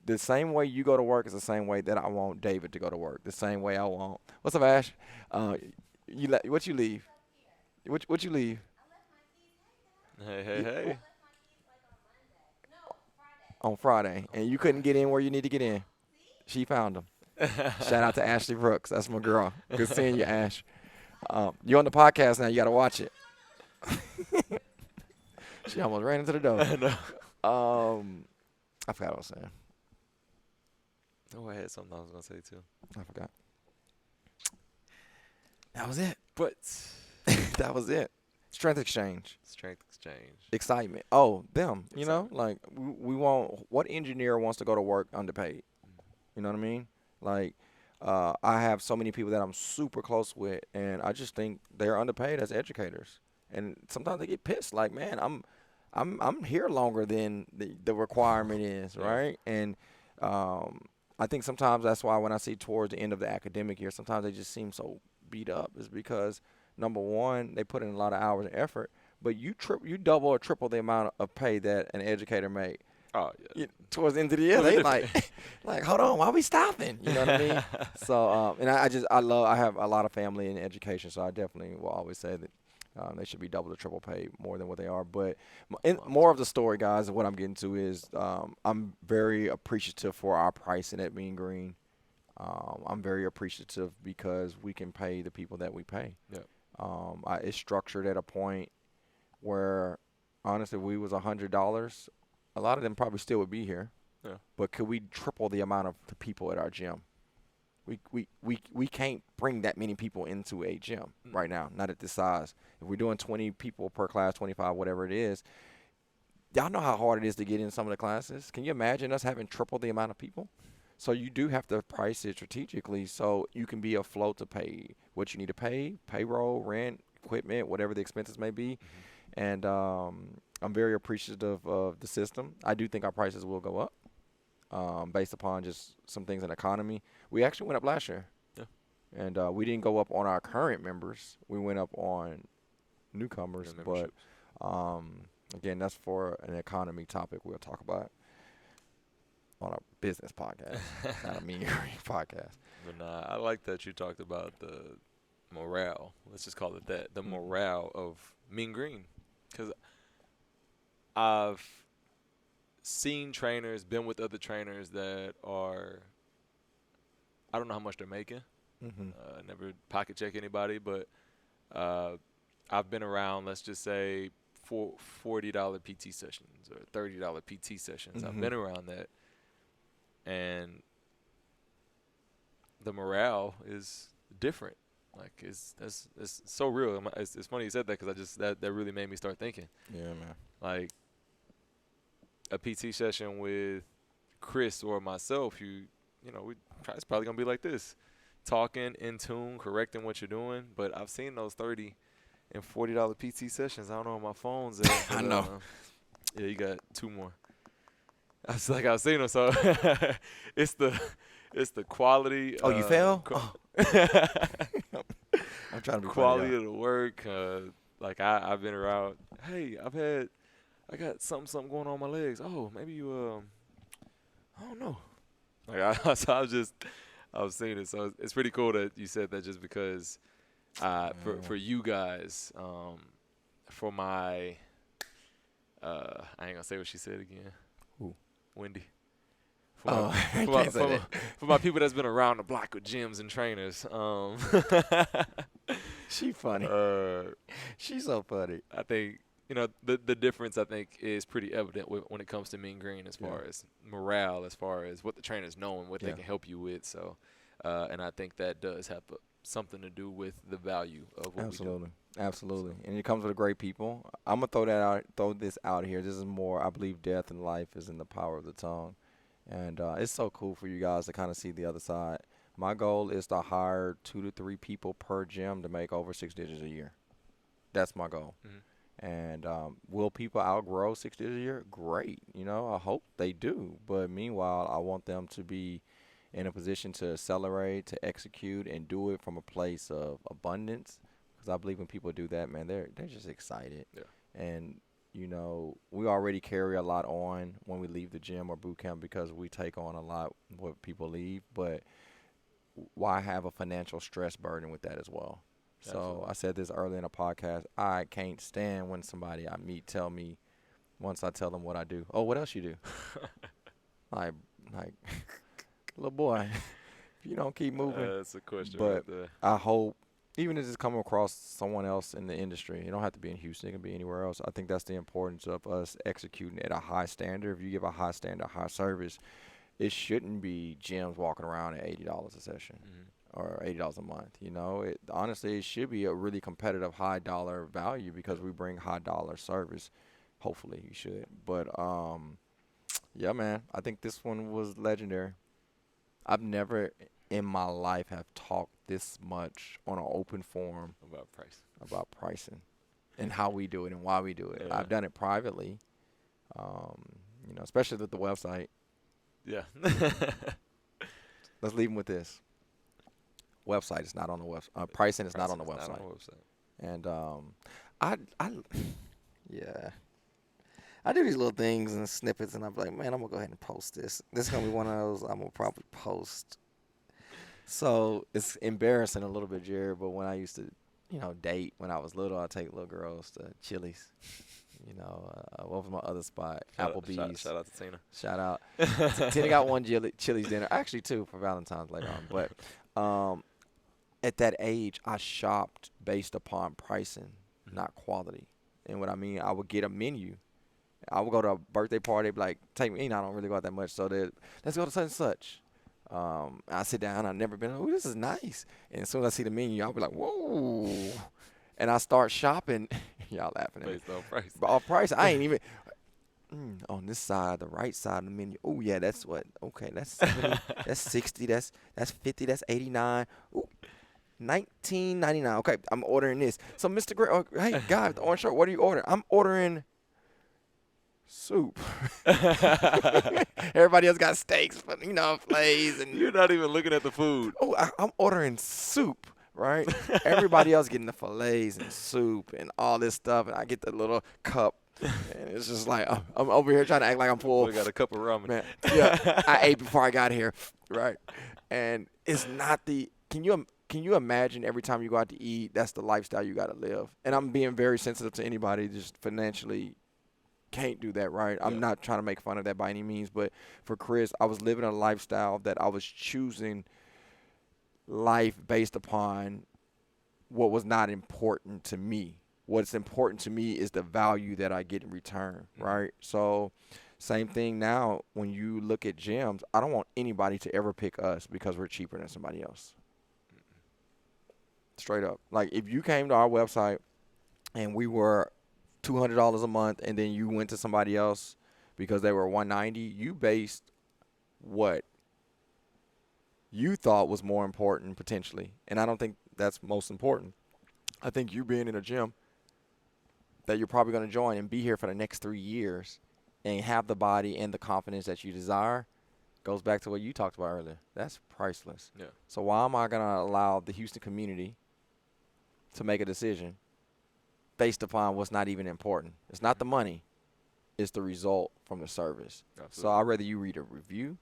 Speaker 2: the same way you go to work is the same way that I want David to go to work. The same way I want. What's up, Ash? What you leave? What you leave?
Speaker 3: Hey.
Speaker 2: On Friday. And you couldn't get in where you need to get in. She found them. Shout out to Ashley Brooks. That's my girl. Good seeing you, Ash. You're on the podcast now. You got to watch it. She almost ran into the door.
Speaker 3: I know.
Speaker 2: I forgot what I was saying.
Speaker 3: Oh, I had something I was going to say, too.
Speaker 2: I forgot. That was it.
Speaker 3: But
Speaker 2: that was it. Strength exchange.
Speaker 3: Strength exchange.
Speaker 2: Excitement. Oh, them. You know, like we want, what engineer wants to go to work underpaid? You know what I mean? Like, I have so many people that I'm super close with, and I just think they're underpaid as educators. And sometimes they get pissed. Like, man, I'm here longer than the requirement is, right? And I think sometimes that's why when I see towards the end of the academic year, sometimes they just seem so beat up. Is because, number one, they put in a lot of hours and effort, but you double or triple the amount of pay that an educator made.
Speaker 3: Oh, yeah.
Speaker 2: Towards the end of the year, they like, hold on, why are we stopping? You know what I mean? So, and I have a lot of family in education, so I definitely will always say that they should be double or triple paid more than what they are. But more of the story, guys, and what I'm getting to is I'm very appreciative for our pricing at Mean Green. I'm very appreciative because we can pay the people that we pay.
Speaker 3: Yeah.
Speaker 2: It's structured at a point where, honestly, if we was $100, a lot of them probably still would be here.
Speaker 3: Yeah.
Speaker 2: But could we triple the amount of the people at our gym? We can't bring that many people into a gym right now, not at this size. If we're doing 20 people per class, 25, whatever it is, y'all know how hard it is to get in some of the classes. Can you imagine us having triple the amount of people? So you do have to price it strategically so you can be afloat to pay what you need to pay, payroll, rent, equipment, whatever the expenses may be. And I'm very appreciative of the system. I do think our prices will go up based upon just some things in the economy. We actually went up last year.
Speaker 3: Yeah.
Speaker 2: And we didn't go up on our current members. We went up on newcomers. But, again, that's for an economy topic we'll talk about on a business podcast, not a Mean Green podcast.
Speaker 3: But nah, I like that you talked about the morale. Let's just call it that. The morale of Mean Green. Because I've seen trainers, been with other trainers that are, I don't know how much they're making. Never pocket check anybody, but I've been around, let's just say, $40 PT sessions or $30 PT sessions. I've been around that. And the morale is different. Like, it's so real. It's funny you said that because that really made me start thinking.
Speaker 2: Yeah, man.
Speaker 3: Like, a PT session with Chris or myself, it's probably going to be like this. Talking, in tune, correcting what you're doing. But I've seen those $30 and $40 PT sessions. I don't know where my phone's at.
Speaker 2: I know.
Speaker 3: Yeah, you got two more. I was seeing them, so it's the quality.
Speaker 2: Oh, you fell? I'm trying to be
Speaker 3: quality of the work. Like I've been around. Hey, I got something going on my legs. Oh, maybe you I don't know. Like I was seeing it. So it's pretty cool that you said that just because for you guys, for my I ain't gonna say what she said again.
Speaker 2: Who?
Speaker 3: Wendy.
Speaker 2: For
Speaker 3: my people that's been around the block with gyms and trainers.
Speaker 2: She funny. She's so funny.
Speaker 3: I think you know, the difference I think is pretty evident when it comes to Mean Green as far as morale, as far as what the trainers know and what they can help you with. So, and I think that does have something to do with the value of what we do.
Speaker 2: Absolutely. And it comes with great people. I'm going to throw this out here. This is more, I believe death and life is in the power of the tongue. And it's so cool for you guys to kind of see the other side. My goal is to hire 2 to 3 people per gym to make over 6 digits a year. That's my goal. Mm-hmm. And will people outgrow 6 digits a year? Great. You know, I hope they do. But meanwhile, I want them to be in a position to accelerate, to execute, and do it from a place of abundance. Because I believe when people do that, man, they're just excited. Yeah. And, you know, we already carry a lot on when we leave the gym or boot camp because we take on a lot when people leave. But why have a financial stress burden with that as well? Absolutely. So I said this earlier in a podcast. I can't stand when somebody I meet tell me, once I tell them what I do, oh, what else you do? like, little boy, if you don't keep moving.
Speaker 3: That's a question.
Speaker 2: But
Speaker 3: right there.
Speaker 2: I hope, even if it's coming across someone else in the industry, it don't have to be in Houston, it can be anywhere else. I think that's the importance of us executing at a high standard. If you give a high standard, high service, it shouldn't be gyms walking around at $80 a session. Mm-hmm. Or $80 a month, you know. Honestly, it should be a really competitive high dollar value because we bring high dollar service. Hopefully, you should. But yeah, man, I think this one was legendary. I've never in my life have talked this much on an open forum about pricing, and how we do it and why we do it. Yeah. I've done it privately, you know, especially with the website.
Speaker 3: Yeah.
Speaker 2: Let's leave them with this. Website is not on the website. Pricing is not on the website.
Speaker 3: Not on the website.
Speaker 2: And I do these little things and snippets, and I'm like, man, I'm gonna go ahead and post this. This is gonna be one of those I'm gonna probably post. So it's embarrassing a little bit, Jared. But when I used to, you know, date when I was little, I'd take little girls to Chili's. You know, what was my other spot? Applebee's.
Speaker 3: Shout out to Tina.
Speaker 2: Shout out. Tina got one Chili's dinner, actually 2 for Valentine's later on, but. At that age, I shopped based upon pricing, not quality. And what I mean, I would get a menu. I would go to a birthday party, be like, take me in. I don't really go out that much, so let's go to such and such. I sit down. I've never been, oh, this is nice. And as soon as I see the menu, I'll be like, whoa. And I start shopping. Y'all laughing at me.
Speaker 3: Based on price.
Speaker 2: But off price, I ain't even. On this side, the right side of the menu. Oh, yeah, that's what. Okay, that's 70, that's 60, that's 50, that's 89. Ooh. $19.99. Okay, I'm ordering this. So, Mr. Gray, hey, guy with the orange shirt, what are you ordering? I'm ordering soup. Everybody else got steaks, you know, fillets. And
Speaker 3: you're not even looking at the food.
Speaker 2: Oh, I'm ordering soup, right? Everybody else getting the fillets and soup and all this stuff, and I get the little cup. And it's just like, I'm over here trying to act like I'm full.
Speaker 3: We got a cup of ramen.
Speaker 2: Man, yeah, I ate before I got here, right? And it's not the – Can you imagine every time you go out to eat, that's the lifestyle you got to live? And I'm being very sensitive to anybody just financially can't do that, right? I'm not trying to make fun of that by any means. But for Chris, I was living a lifestyle that I was choosing life based upon what was not important to me. What's important to me is the value that I get in return, right? So same thing now when you look at gyms, I don't want anybody to ever pick us because we're cheaper than somebody else. Straight up. Like, if you came to our website and we were $200 a month and then you went to somebody else because they were $190, you based what you thought was more important potentially. And I don't think that's most important. I think you being in a gym that you're probably going to join and be here for the next 3 years and have the body and the confidence that you desire goes back to what you talked about earlier. That's priceless. Yeah. So why am I going to allow the Houston community to make a decision based upon what's not even important? It's not the money. It's the result from the service. Absolutely. So I'd rather you read a review.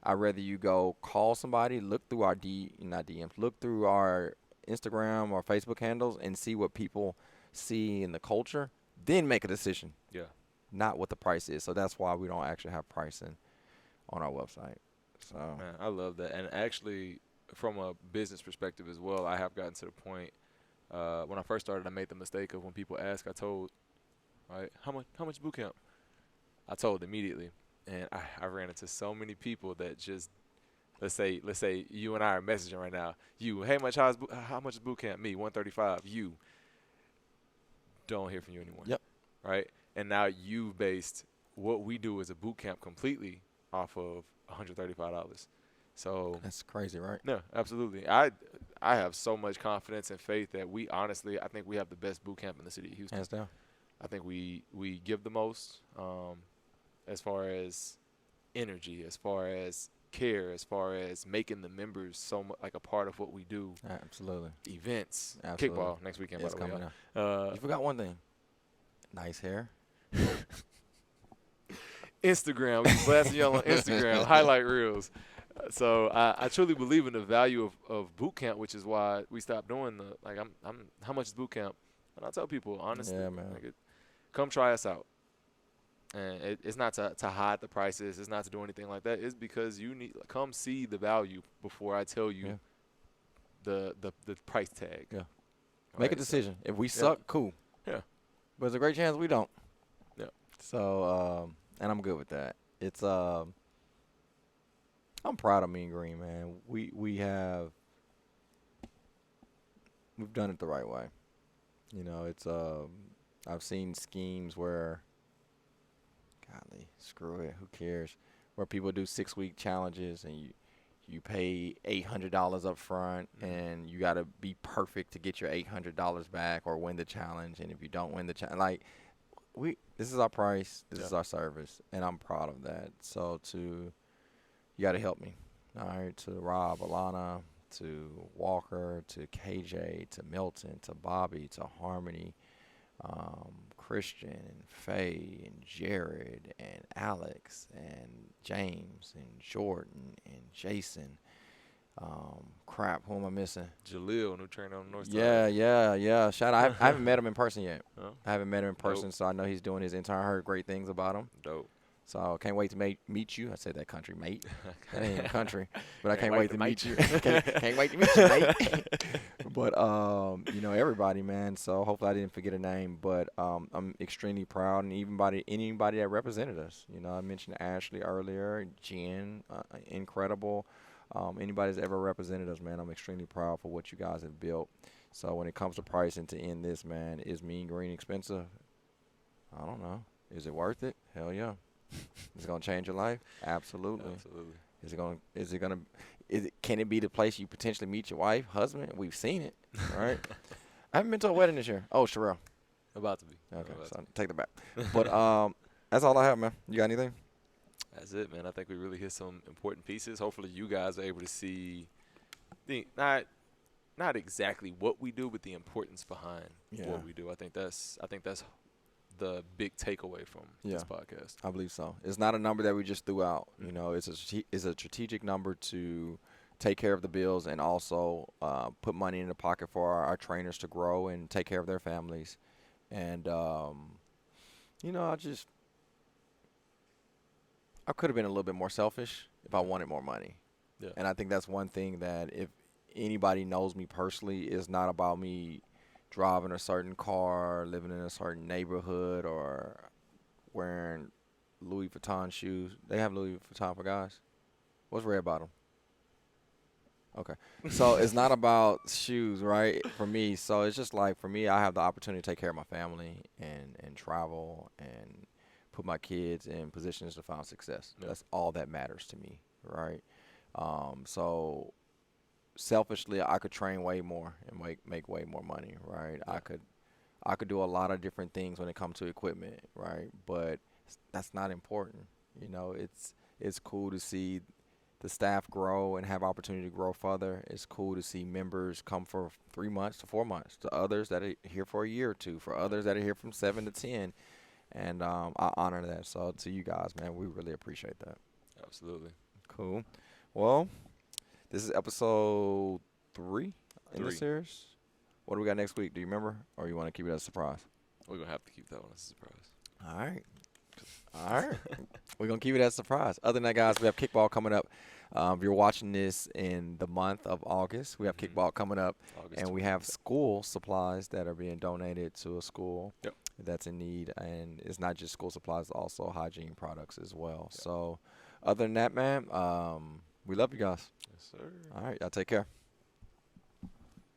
Speaker 2: I'd rather you go call somebody, look through our look through our Instagram or Facebook handles and see what people see in the culture, then make a decision. Yeah. Not what the price is. So that's why we don't actually have pricing on our website. So
Speaker 3: man, I love that. And actually, from a business perspective as well, I have gotten to the point when I first started, I made the mistake of when people ask, I told right? How much boot camp? I told immediately, and I ran into so many people that just let's say you and I are messaging right now. You, hey, how much is boot camp? Me, 135. You don't hear from you anymore.
Speaker 2: Yep.
Speaker 3: Right, and now you've based what we do as a boot camp completely off of $135. So
Speaker 2: That's crazy, right?
Speaker 3: no, absolutely. I have so much confidence and faith that I think we have the best boot camp in the city of Houston.
Speaker 2: Hands down.
Speaker 3: I think we give the most as far as energy, as far as care, as far as making the members so much like a part of what we do.
Speaker 2: Absolutely.
Speaker 3: Events,
Speaker 2: Absolutely.
Speaker 3: kickball next weekend.
Speaker 2: It's
Speaker 3: by the way,
Speaker 2: coming
Speaker 3: y'all.
Speaker 2: up. You forgot one thing. Nice hair.
Speaker 3: Instagram, we blasting y'all on Instagram, highlight reels. So I truly believe in the value of boot camp, which is why we stopped doing how much is boot camp? And I tell people honestly,
Speaker 2: Yeah, man.
Speaker 3: come try us out. And it's not to hide the prices. It's not to do anything like that. It's because you need come see the value before I tell you the price tag.
Speaker 2: Yeah.
Speaker 3: Right?
Speaker 2: Make a decision. If we suck, cool.
Speaker 3: Yeah.
Speaker 2: But there's a great chance we don't.
Speaker 3: Yeah.
Speaker 2: So, and I'm good with that. It's I'm proud of Mean Green, man. We've done it the right way. You know, it's I've seen schemes where, golly, screw it, who cares? Where people do 6-week challenges and you pay $800 up front and you got to be perfect to get your $800 back or win the challenge. And if you don't win the challenge, this is our price, this is our service, and I'm proud of that. So you got to help me, all right? To Rob, Alana, to Walker, to KJ, to Milton, to Bobby, to Harmony, Christian, and Faye, and Jared, and Alex, and James, and Jordan, and Jason. Who am I missing?
Speaker 3: Jaleel, new trainer on the North Side.
Speaker 2: Yeah. Shout out. I haven't met him in person yet.
Speaker 3: Oh.
Speaker 2: I haven't met him in person,
Speaker 3: Dope.
Speaker 2: so I know he's doing his intern. I heard great things about him.
Speaker 3: Dope.
Speaker 2: So can't wait to meet you. I said that country, mate. That ain't even country. But I can't
Speaker 3: wait
Speaker 2: wait
Speaker 3: to
Speaker 2: to meet
Speaker 3: mate
Speaker 2: you. Can't wait to meet you, mate. But, everybody, man. So hopefully I didn't forget a name. But I'm extremely proud. And anybody that represented us. You know, I mentioned Ashley earlier. Jen, incredible. Anybody that's ever represented us, man, I'm extremely proud for what you guys have built. So when it comes to pricing to end this, man, is Mean Green expensive? I don't know. Is it worth it? Hell yeah. Is it gonna change your life? Absolutely.
Speaker 3: Absolutely.
Speaker 2: Can it be the place you potentially meet your wife, husband? We've seen it, right? I haven't been to a wedding this year. Oh, Sherelle.
Speaker 3: About to be.
Speaker 2: Okay, so take that back. But that's all I have, man. You got anything?
Speaker 3: That's it, man. I think we really hit some important pieces. Hopefully you guys are able to see not exactly what we do, but the importance behind what we do. I think that's the big takeaway from this podcast.
Speaker 2: I believe so. It's not a number that we just threw out. You know, it's a strategic number to take care of the bills and also put money in the pocket for our trainers to grow and take care of their families. And, I could have been a little bit more selfish if I wanted more money.
Speaker 3: Yeah.
Speaker 2: And I think that's one thing that if anybody knows me personally, it's not about me driving a certain car, living in a certain neighborhood, or wearing Louis Vuitton shoes. They have Louis Vuitton for guys. What's red bottom? Okay. So it's not about shoes, right, for me. So it's just like, for me, I have the opportunity to take care of my family and travel and put my kids in positions to find success.
Speaker 3: Yeah.
Speaker 2: That's all that matters to me, right? So selfishly, I could train way more and make way more money, right? Yeah. I could do a lot of different things when it comes to equipment, right? But that's not important. You know, it's cool to see the staff grow and have opportunity to grow further. It's cool to see members come for 3 months to 4 months, to others that are here for a year or two, for others that are here from 7 to 10. And I honor that. So to you guys, man, we really appreciate that.
Speaker 3: Absolutely.
Speaker 2: Cool. Well, this is episode 3 in the
Speaker 3: 3.
Speaker 2: series. What do we got next week? Do you remember? Or you want to keep it as a surprise?
Speaker 3: We're going to have to keep that one as a surprise.
Speaker 2: All right. We're going to keep it as a surprise. Other than that, guys, we have kickball coming up. If you're watching this in the month of August, we have kickball coming up.
Speaker 3: August
Speaker 2: and we have school supplies that are being donated to a school.
Speaker 3: Yep.
Speaker 2: that's in need, and it's not just school supplies, also hygiene products as well. So other than that, man, we love you guys.
Speaker 3: Yes, sir.
Speaker 2: All right, y'all take care.